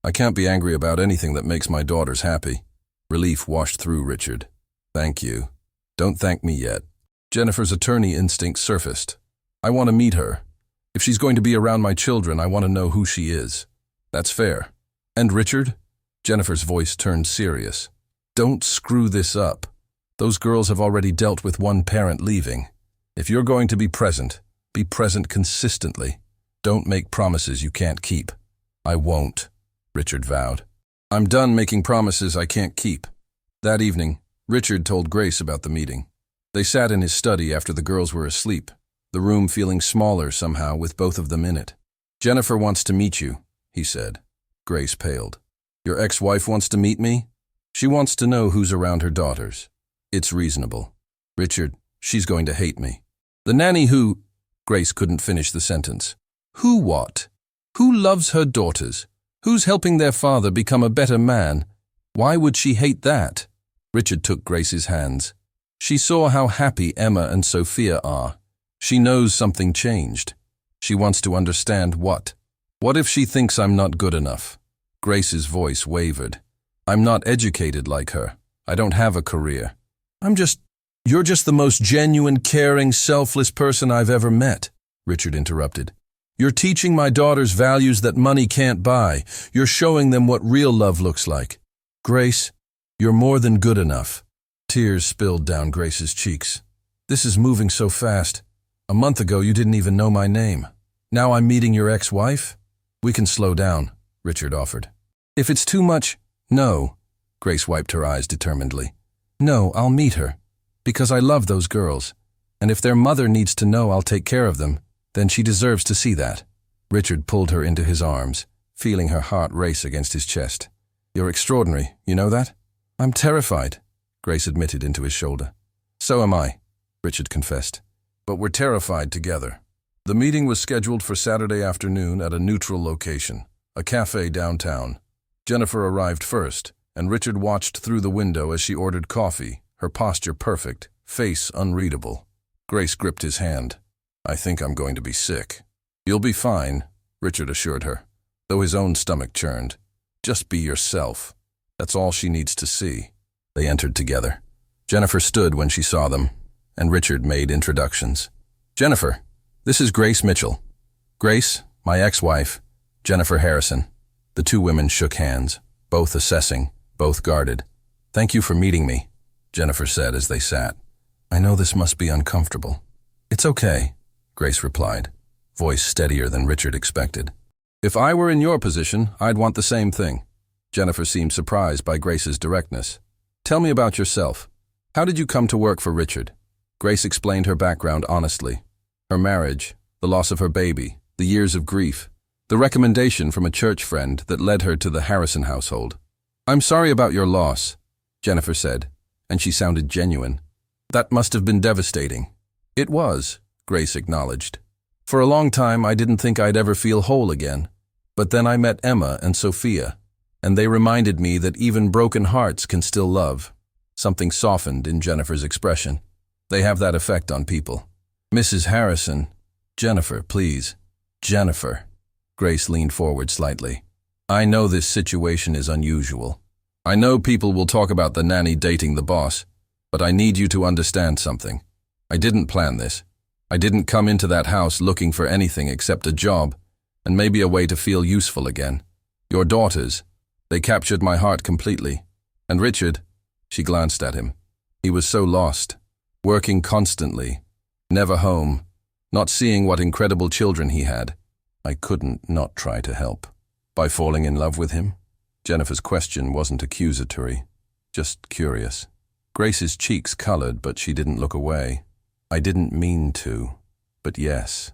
"I can't be angry about anything that makes my daughters happy." Relief washed through Richard. "Thank you. Don't thank me yet." Jennifer's attorney instinct surfaced. "I want to meet her. If she's going to be around my children, I want to know who she is." "That's fair." "And Richard?" Jennifer's voice turned serious. "Don't screw this up. Those girls have already dealt with one parent leaving. If you're going to be present consistently. Don't make promises you can't keep." "I won't," Richard vowed. "I'm done making promises I can't keep." That evening, Richard told Grace about the meeting. They sat in his study after the girls were asleep, the room feeling smaller somehow with both of them in it. "Jennifer wants to meet you," he said. Grace paled. "Your ex-wife wants to meet me?" "She wants to know who's around her daughters." "It's reasonable." "Richard, she's going to hate me." "The nanny who—" Grace couldn't finish the sentence. "Who what? Who loves her daughters? Who's helping their father become a better man? Why would she hate that?" Richard took Grace's hands. "She saw how happy Emma and Sophia are. She knows something changed. She wants to understand what. What if she thinks I'm not good enough?" Grace's voice wavered. "I'm not educated like her. I don't have a career. You're just the most genuine, caring, selfless person I've ever met," Richard interrupted. "You're teaching my daughters values that money can't buy. You're showing them what real love looks like." "Grace," You're more than good enough. Tears spilled down Grace's cheeks. This is moving so fast. A month ago you didn't even know my name. Now I'm meeting your ex-wife? We can slow down, Richard offered. If it's too much, no. Grace wiped her eyes determinedly. No, I'll meet her. Because I love those girls. And if their mother needs to know I'll take care of them, then she deserves to see that. Richard pulled her into his arms, feeling her heart race against his chest. You're extraordinary, you know that? I'm terrified, Grace admitted into his shoulder. So am I, Richard confessed. But we're terrified together. The meeting was scheduled for Saturday afternoon at a neutral location, a cafe downtown. Jennifer arrived first, and Richard watched through the window as she ordered coffee, her posture perfect, face unreadable. Grace gripped his hand. I think I'm going to be sick. You'll be fine, Richard assured her, though his own stomach churned. Just be yourself. That's all she needs to see. They entered together. Jennifer stood when she saw them, and Richard made introductions. Jennifer, this is Grace Mitchell. Grace, my ex-wife, Jennifer Harrison. The two women shook hands, both assessing, both guarded. Thank you for meeting me, Jennifer said as they sat. I know this must be uncomfortable. It's okay, Grace replied, voice steadier than Richard expected. If I were in your position, I'd want the same thing. Jennifer seemed surprised by Grace's directness. Tell me about yourself. How did you come to work for Richard? Grace explained her background honestly. Her marriage, the loss of her baby, the years of grief, the recommendation from a church friend that led her to the Harrison household. I'm sorry about your loss, Jennifer said, and she sounded genuine. That must have been devastating. It was, Grace acknowledged. For a long time, I didn't think I'd ever feel whole again. But then I met Emma and Sophia, and they reminded me that even broken hearts can still love. Something softened in Jennifer's expression. They have that effect on people. Mrs. Harrison. Jennifer, please. Jennifer. Grace leaned forward slightly. I know this situation is unusual. I know people will talk about the nanny dating the boss, but I need you to understand something. I didn't plan this. I didn't come into that house looking for anything except a job, and maybe a way to feel useful again. Your daughters, they captured my heart completely. And Richard, she glanced at him. He was so lost, working constantly, never home, not seeing what incredible children he had. I couldn't not try to help. By falling in love with him? Jennifer's question wasn't accusatory, just curious. Grace's cheeks colored, but she didn't look away. I didn't mean to, but yes,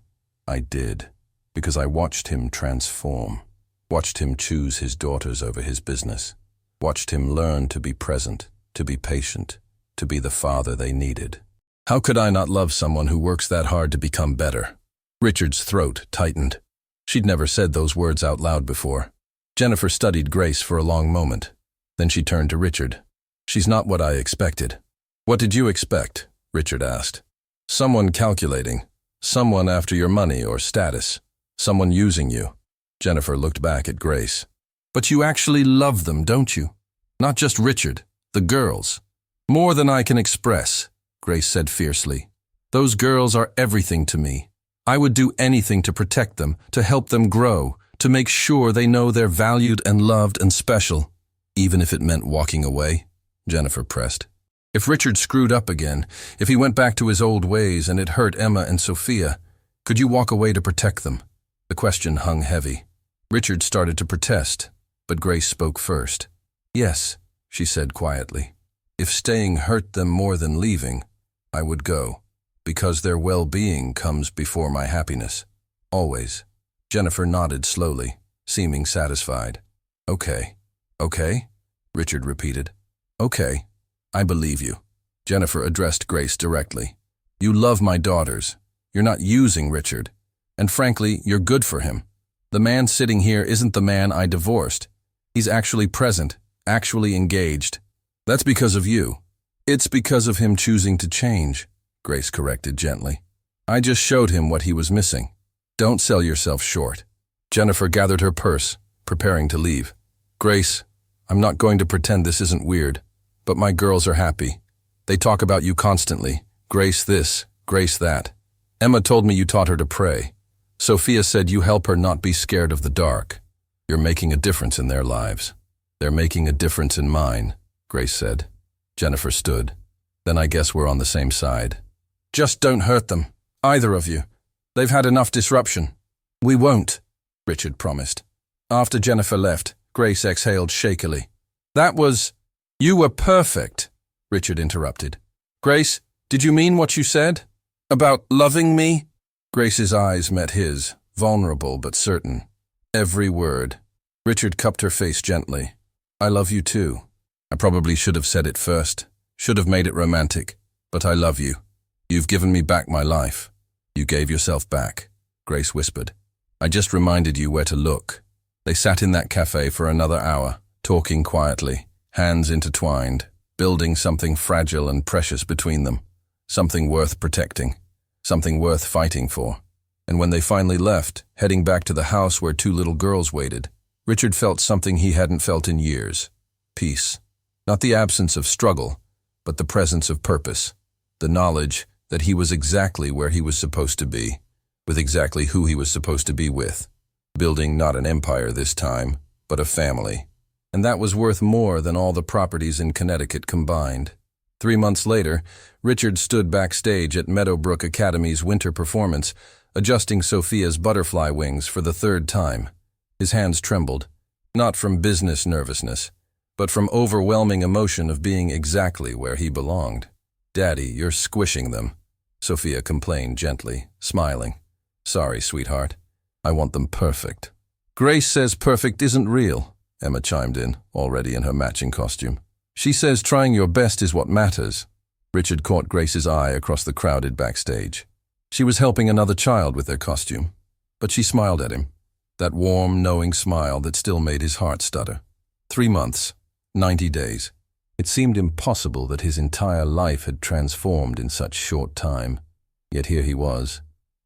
I did, because I watched him transform, watched him choose his daughters over his business, watched him learn to be present, to be patient, to be the father they needed. How could I not love someone who works that hard to become better? Richard's throat tightened. She'd never said those words out loud before. Jennifer studied Grace for a long moment. Then she turned to Richard. She's not what I expected. What did you expect? Richard asked. Someone calculating. Someone after your money or status. Someone using you. Jennifer looked back at Grace. But you actually love them, don't you? Not just Richard, the girls. More than I can express, Grace said fiercely. Those girls are everything to me. I would do anything to protect them, to help them grow, to make sure they know they're valued and loved and special, even if it meant walking away, Jennifer pressed. If Richard screwed up again, if he went back to his old ways and it hurt Emma and Sophia, could you walk away to protect them? The question hung heavy. Richard started to protest, but Grace spoke first. Yes, she said quietly. If staying hurt them more than leaving, I would go, because their well-being comes before my happiness. Always. Jennifer nodded slowly, seeming satisfied. Okay. Okay? Richard repeated. Okay. I believe you. Jennifer addressed Grace directly. You love my daughters. You're not using Richard. And frankly, you're good for him. The man sitting here isn't the man I divorced. He's actually present, actually engaged. That's because of you. It's because of him choosing to change, Grace corrected gently. I just showed him what he was missing. Don't sell yourself short. Jennifer gathered her purse, preparing to leave. Grace, I'm not going to pretend this isn't weird, but my girls are happy. They talk about you constantly. Grace this, Grace that. Emma told me you taught her to pray. Sophia said you help her not be scared of the dark. You're making a difference in their lives. They're making a difference in mine. Grace said. Jennifer stood. Then I guess we're on the same side. Just don't hurt them, either of you. They've had enough disruption. We won't, Richard promised. After Jennifer left, Grace exhaled shakily. You were perfect, Richard interrupted. Grace, did you mean what you said? About loving me? Grace's eyes met his, vulnerable but certain. Every word. Richard cupped her face gently. I love you too. I probably should have said it first, should have made it romantic, but I love you. You've given me back my life. You gave yourself back, Grace whispered. I just reminded you where to look. They sat in that cafe for another hour, talking quietly, hands intertwined, building something fragile and precious between them, something worth protecting, something worth fighting for. And when they finally left, heading back to the house where two little girls waited, Richard felt something he hadn't felt in years. Peace. Not the absence of struggle, but the presence of purpose. The knowledge that he was exactly where he was supposed to be, with exactly who he was supposed to be with. Building not an empire this time, but a family. And that was worth more than all the properties in Connecticut combined. 3 months later, Richard stood backstage at Meadowbrook Academy's winter performance, adjusting Sophia's butterfly wings for the 3rd time. His hands trembled, not from business nervousness, but from overwhelming emotion of being exactly where he belonged. Daddy, you're squishing them, Sophia complained gently, smiling. Sorry, sweetheart. I want them perfect. Grace says perfect isn't real, Emma chimed in, already in her matching costume. She says trying your best is what matters. Richard caught Grace's eye across the crowded backstage. She was helping another child with their costume, but she smiled at him. That warm, knowing smile that still made his heart stutter. 3 months, 90 days. It seemed impossible that his entire life had transformed in such short time. Yet here he was,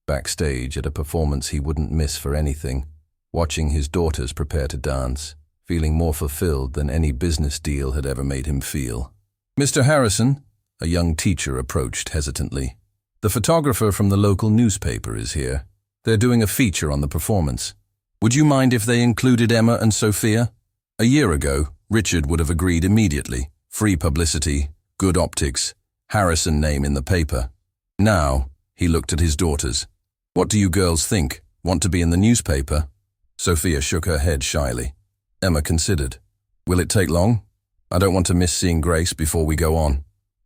backstage at a performance he wouldn't miss for anything, watching his daughters prepare to dance, feeling more fulfilled than any business deal had ever made him feel. Mr. Harrison, a young teacher approached hesitantly. The photographer from the local newspaper is here. They're doing a feature on the performance. Would you mind if they included Emma and Sophia? A year ago, Richard would have agreed immediately. Free publicity, good optics, Harrison name in the paper. Now, he looked at his daughters. What do you girls think? Want to be in the newspaper? Sophia shook her head shyly. Emma considered. Will it take long? I don't want to miss seeing Grace before we go on.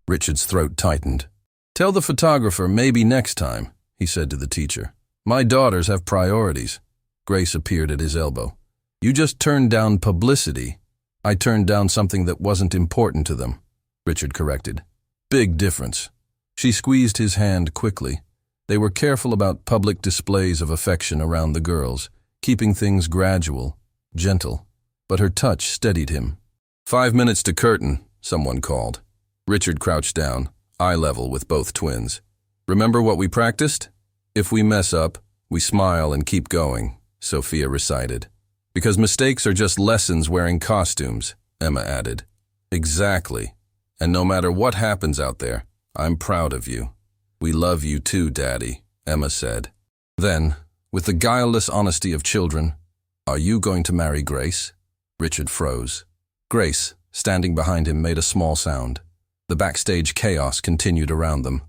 Richard's throat tightened. Tell the photographer maybe next time, he said to the teacher. My daughters have priorities. Grace appeared at his elbow. You just turned down publicity. I turned down something that wasn't important to them, Richard corrected. Big difference. She squeezed his hand quickly. They were careful about public displays of affection around the girls, keeping things gradual, gentle. But her touch steadied him. 5 minutes to curtain, someone called. Richard crouched down, eye level with both twins. Remember what we practiced? If we mess up, we smile and keep going, Sophia recited. Because mistakes are just lessons wearing costumes, Emma added. Exactly. And no matter what happens out there, I'm proud of you. We love you too, Daddy, Emma said. Then, with the guileless honesty of children, are you going to marry Grace? Richard froze. Grace, standing behind him, made a small sound. The backstage chaos continued around them.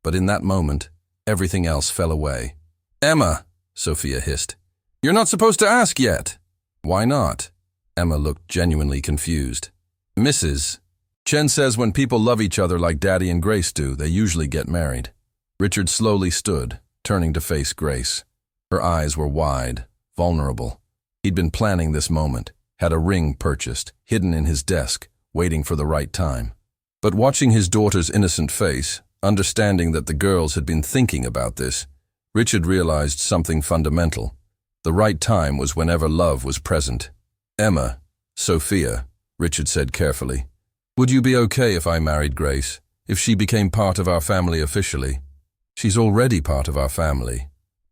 But in that moment, everything else fell away. Emma, Sophia hissed. You're not supposed to ask yet. Why not? Emma looked genuinely confused. Mrs. Chen says when people love each other like Daddy and Grace do, they usually get married. Richard slowly stood, turning to face Grace. Her eyes were wide, vulnerable. He'd been planning this moment, had a ring purchased, hidden in his desk, waiting for the right time. But watching his daughter's innocent face, understanding that the girls had been thinking about this, Richard realized something fundamental. The right time was whenever love was present. Emma, Sophia, Richard said carefully. Would you be okay if I married Grace, if she became part of our family officially? She's already part of our family,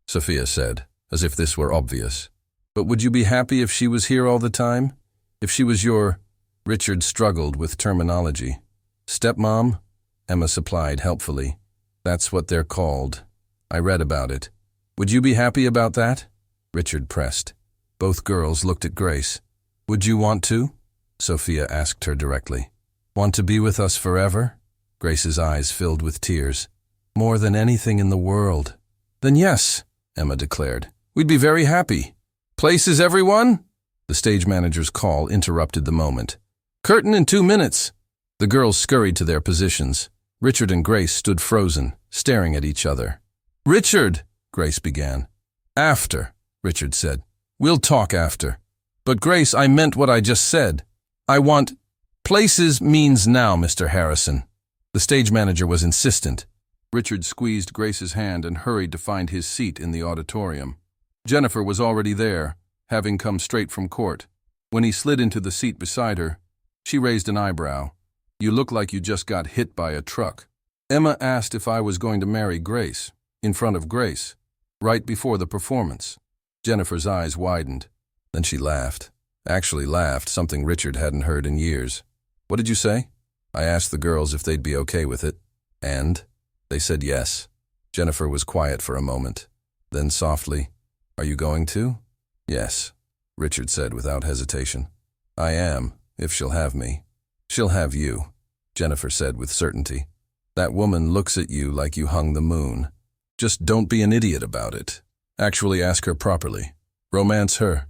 Sophia said, as if this were obvious. But would you be happy if she was here all the time? If she was your... Richard struggled with terminology. Stepmom? Emma supplied helpfully. That's what they're called. I read about it. Would you be happy about that? Richard pressed. Both girls looked at Grace. Would you want to? Sophia asked her directly. Want to be with us forever? Grace's eyes filled with tears. More than anything in the world. Then yes, Emma declared. We'd be very happy. Places, everyone? The stage manager's call interrupted the moment. Curtain in 2 minutes. The girls scurried to their positions. Richard and Grace stood frozen, staring at each other. Richard, Grace began. After, Richard said. We'll talk after. But Grace, I meant what I just said. I want... Places means now, Mr. Harrison. The stage manager was insistent. Richard squeezed Grace's hand and hurried to find his seat in the auditorium. Jennifer was already there, having come straight from court. When he slid into the seat beside her, she raised an eyebrow. You look like you just got hit by a truck. Emma asked if I was going to marry Grace, in front of Grace, right before the performance. Jennifer's eyes widened. Then she laughed. Actually laughed, something Richard hadn't heard in years. What did you say? I asked the girls if they'd be okay with it. And? They said yes. Jennifer was quiet for a moment. Then softly, Are you going to? Yes, Richard said without hesitation. I am, if she'll have me. She'll have you, Jennifer said with certainty. That woman looks at you like you hung the moon. Just don't be an idiot about it. Actually ask her properly. Romance her.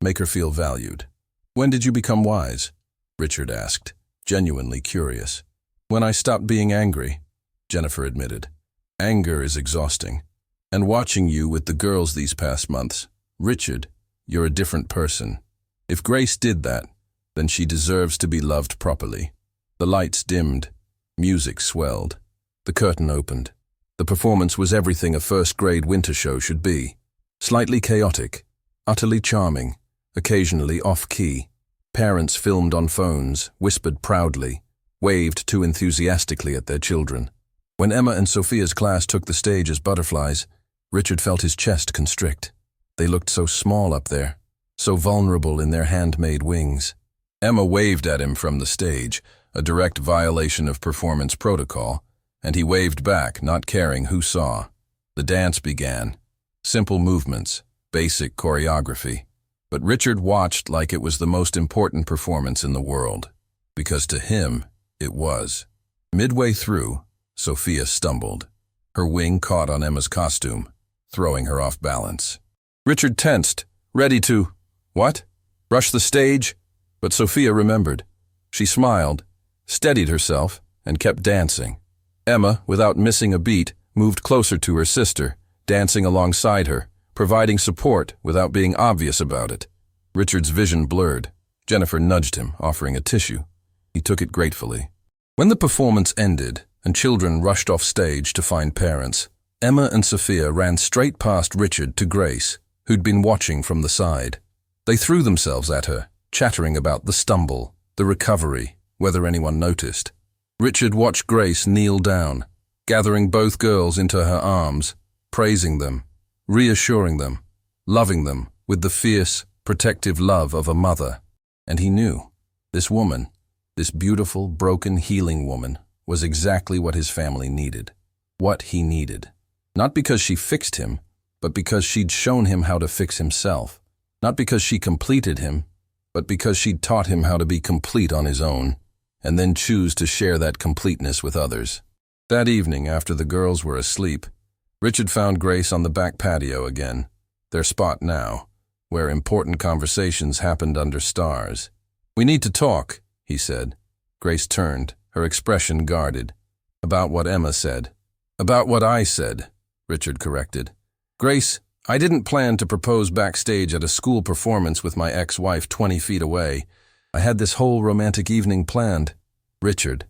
Make her feel valued. When did you become wise? Richard asked, genuinely curious. When I stopped being angry, Jennifer admitted. Anger is exhausting. And watching you with the girls these past months, Richard, you're a different person. If Grace did that, then she deserves to be loved properly. The lights dimmed. Music swelled. The curtain opened. The performance was everything a first-grade winter show should be. Slightly chaotic, utterly charming, occasionally off-key. Parents filmed on phones, whispered proudly, waved too enthusiastically at their children. When Emma and Sophia's class took the stage as butterflies, Richard felt his chest constrict. They looked so small up there, so vulnerable in their handmade wings. Emma waved at him from the stage, a direct violation of performance protocol, and he waved back, not caring who saw. The dance began. Simple movements, basic choreography. But Richard watched like it was the most important performance in the world, because to him, it was. Midway through, Sophia stumbled. Her wing caught on Emma's costume, throwing her off balance. Richard tensed, ready to, what? Rush the stage? But Sophia remembered. She smiled, steadied herself, and kept dancing. Emma, without missing a beat, moved closer to her sister, dancing alongside her, providing support without being obvious about it. Richard's vision blurred. Jennifer nudged him, offering a tissue. He took it gratefully. When the performance ended and children rushed off stage to find parents, Emma and Sophia ran straight past Richard to Grace, who'd been watching from the side. They threw themselves at her, chattering about the stumble, the recovery, whether anyone noticed. Richard watched Grace kneel down, gathering both girls into her arms, praising them, reassuring them, loving them with the fierce, protective love of a mother. And he knew, this woman, this beautiful, broken, healing woman, was exactly what his family needed. What he needed. Not because she fixed him, but because she'd shown him how to fix himself. Not because she completed him, but because she'd taught him how to be complete on his own, and then choose to share that completeness with others. That evening, after the girls were asleep, Richard found Grace on the back patio again, their spot now, where important conversations happened under stars. We need to talk, he said. Grace turned, her expression guarded. About what Emma said. About what I said, Richard corrected. Grace, I didn't plan to propose backstage at a school performance with my ex-wife 20 feet away. I had this whole romantic evening planned. Richard,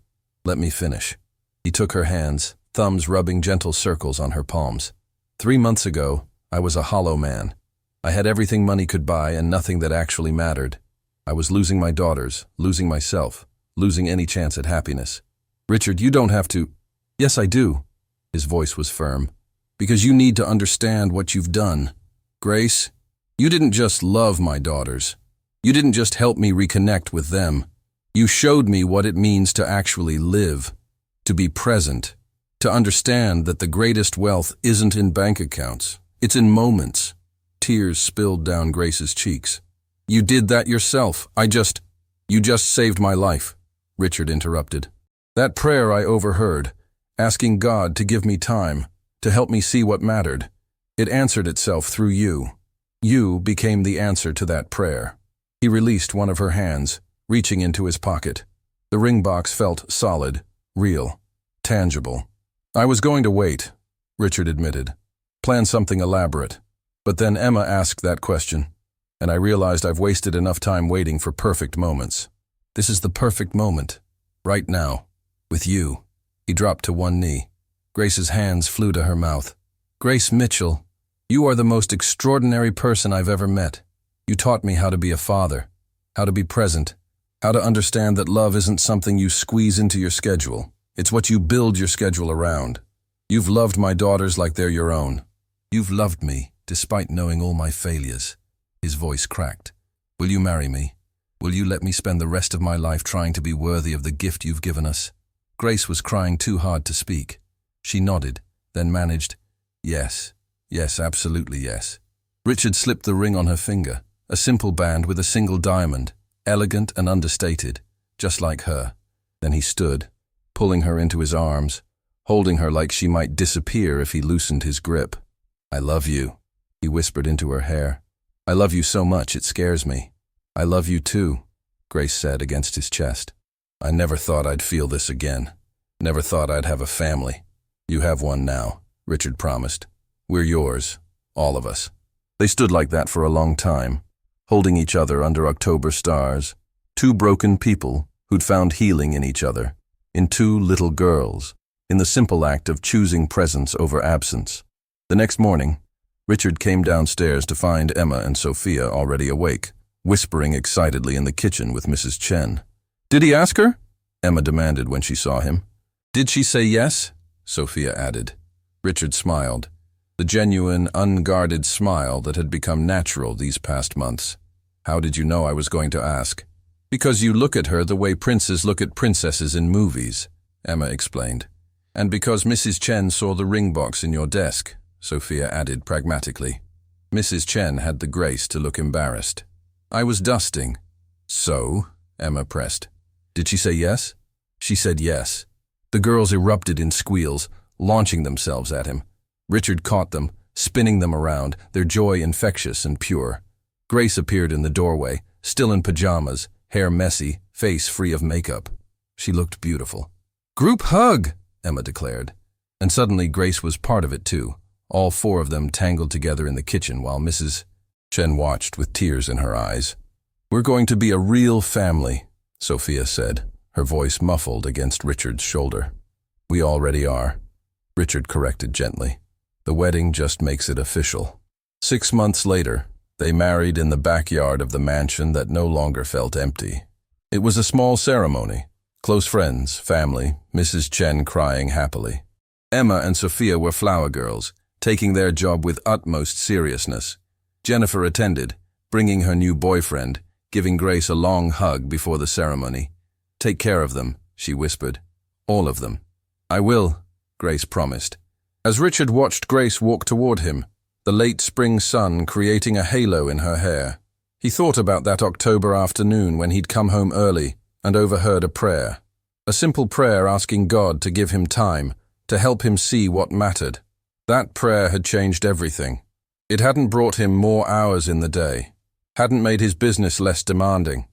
let me finish. He took her hands, thumbs rubbing gentle circles on her palms. 3 months ago, I was a hollow man. I had everything money could buy and nothing that actually mattered. I was losing my daughters, losing myself, losing any chance at happiness. Richard, you don't have to... Yes, I do. His voice was firm. Because you need to understand what you've done. Grace, you didn't just love my daughters. You didn't just help me reconnect with them. You showed me what it means to actually live, to be present, to understand that the greatest wealth isn't in bank accounts. It's in moments. Tears spilled down Grace's cheeks. You did that yourself. You just saved my life. Richard interrupted. That prayer I overheard, asking God to give me time, to help me see what mattered. It answered itself through you. You became the answer to that prayer. He released one of her hands, reaching into his pocket. The ring box felt solid, real, tangible. I was going to wait, Richard admitted. Plan something elaborate. But then Emma asked that question, and I realized I've wasted enough time waiting for perfect moments. This is the perfect moment. Right now. With you. He dropped to one knee. Grace's hands flew to her mouth. Grace Mitchell, you are the most extraordinary person I've ever met. You taught me how to be a father, how to be present, how to understand that love isn't something you squeeze into your schedule. It's what you build your schedule around. You've loved my daughters like they're your own. You've loved me, despite knowing all my failures. His voice cracked. Will you marry me? Will you let me spend the rest of my life trying to be worthy of the gift you've given us? Grace was crying too hard to speak. She nodded, then managed, yes, absolutely yes. Richard slipped the ring on her finger, a simple band with a single diamond, elegant and understated, just like her. Then he stood, pulling her into his arms, holding her like she might disappear if he loosened his grip. I love you, he whispered into her hair. I love you so much it scares me. I love you too, Grace said against his chest. I never thought I'd feel this again. Never thought I'd have a family. You have one now, Richard promised. We're yours, all of us. They stood like that for a long time, holding each other under October stars, two broken people who'd found healing in each other, in two little girls, in the simple act of choosing presence over absence. The next morning, Richard came downstairs to find Emma and Sophia already awake, whispering excitedly in the kitchen with Mrs. Chen. Did he ask her? Emma demanded when she saw him. Did she say yes? Sophia added. Richard smiled, the genuine, unguarded smile that had become natural these past months. How did you know I was going to ask? Because you look at her the way princes look at princesses in movies, Emma explained. And because Mrs. Chen saw the ring box in your desk, Sophia added pragmatically. Mrs. Chen had the grace to look embarrassed. I was dusting. So? Emma pressed. Did she say yes? She said yes. The girls erupted in squeals, launching themselves at him. Richard caught them, spinning them around, their joy infectious and pure. Grace appeared in the doorway, still in pajamas, hair messy, face free of makeup. She looked beautiful. Group hug, Emma declared. And suddenly Grace was part of it too, all four of them tangled together in the kitchen while Mrs. Chen watched with tears in her eyes. We're going to be a real family, Sophia said, her voice muffled against Richard's shoulder. We already are, Richard corrected gently. The wedding just makes it official. 6 months later, they married in the backyard of the mansion that no longer felt empty. It was a small ceremony. Close friends, family, Mrs. Chen crying happily. Emma and Sophia were flower girls, taking their job with utmost seriousness. Jennifer attended, bringing her new boyfriend, giving Grace a long hug before the ceremony. Take care of them, she whispered. All of them. I will, Grace promised. As Richard watched Grace walk toward him, the late spring sun creating a halo in her hair, he thought about that October afternoon when he'd come home early and overheard a prayer. A simple prayer asking God to give him time, to help him see what mattered. That prayer had changed everything. It hadn't brought him more hours in the day, hadn't made his business less demanding,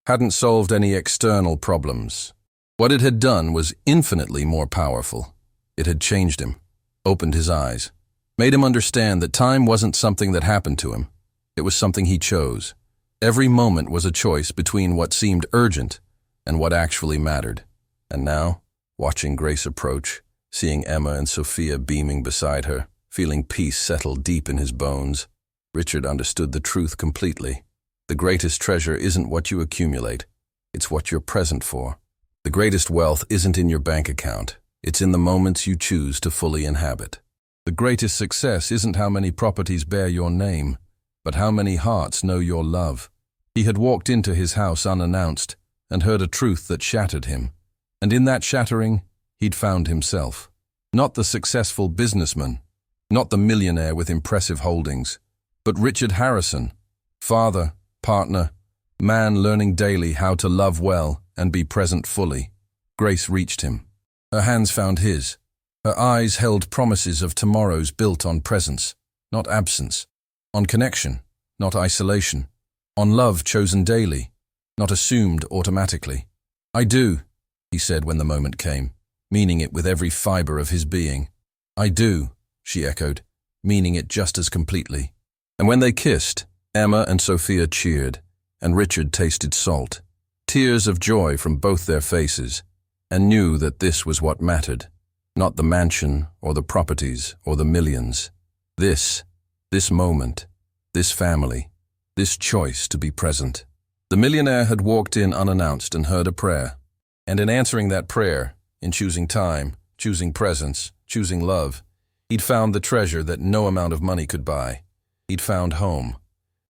hadn't solved any external problems. What it had done was infinitely more powerful. It had changed him, opened his eyes, made him understand that time wasn't something that happened to him. It was something he chose. Every moment was a choice between what seemed urgent and what actually mattered. And now, watching Grace approach, seeing Emma and Sophia beaming beside her, feeling peace settle deep in his bones, Richard understood the truth completely. The greatest treasure isn't what you accumulate, it's what you're present for. The greatest wealth isn't in your bank account, it's in the moments you choose to fully inhabit. The greatest success isn't how many properties bear your name, but how many hearts know your love. He had walked into his house unannounced and heard a truth that shattered him. And in that shattering, he'd found himself. Not the successful businessman, not the millionaire with impressive holdings, but Richard Harrison, father, partner, man learning daily how to love well and be present fully. Grace reached him. Her hands found his. Her eyes held promises of tomorrows built on presence, not absence, on connection, not isolation, on love chosen daily, not assumed automatically. "I do," he said when the moment came, meaning it with every fiber of his being. "I do," she echoed, meaning it just as completely. And when they kissed, Emma and Sophia cheered, and Richard tasted salt, tears of joy from both their faces, and knew that this was what mattered, not the mansion or the properties or the millions. This moment, this family, this choice to be present. The millionaire had walked in unannounced and heard a prayer. And in answering that prayer, in choosing time, choosing presence, choosing love, he'd found the treasure that no amount of money could buy. He'd found home.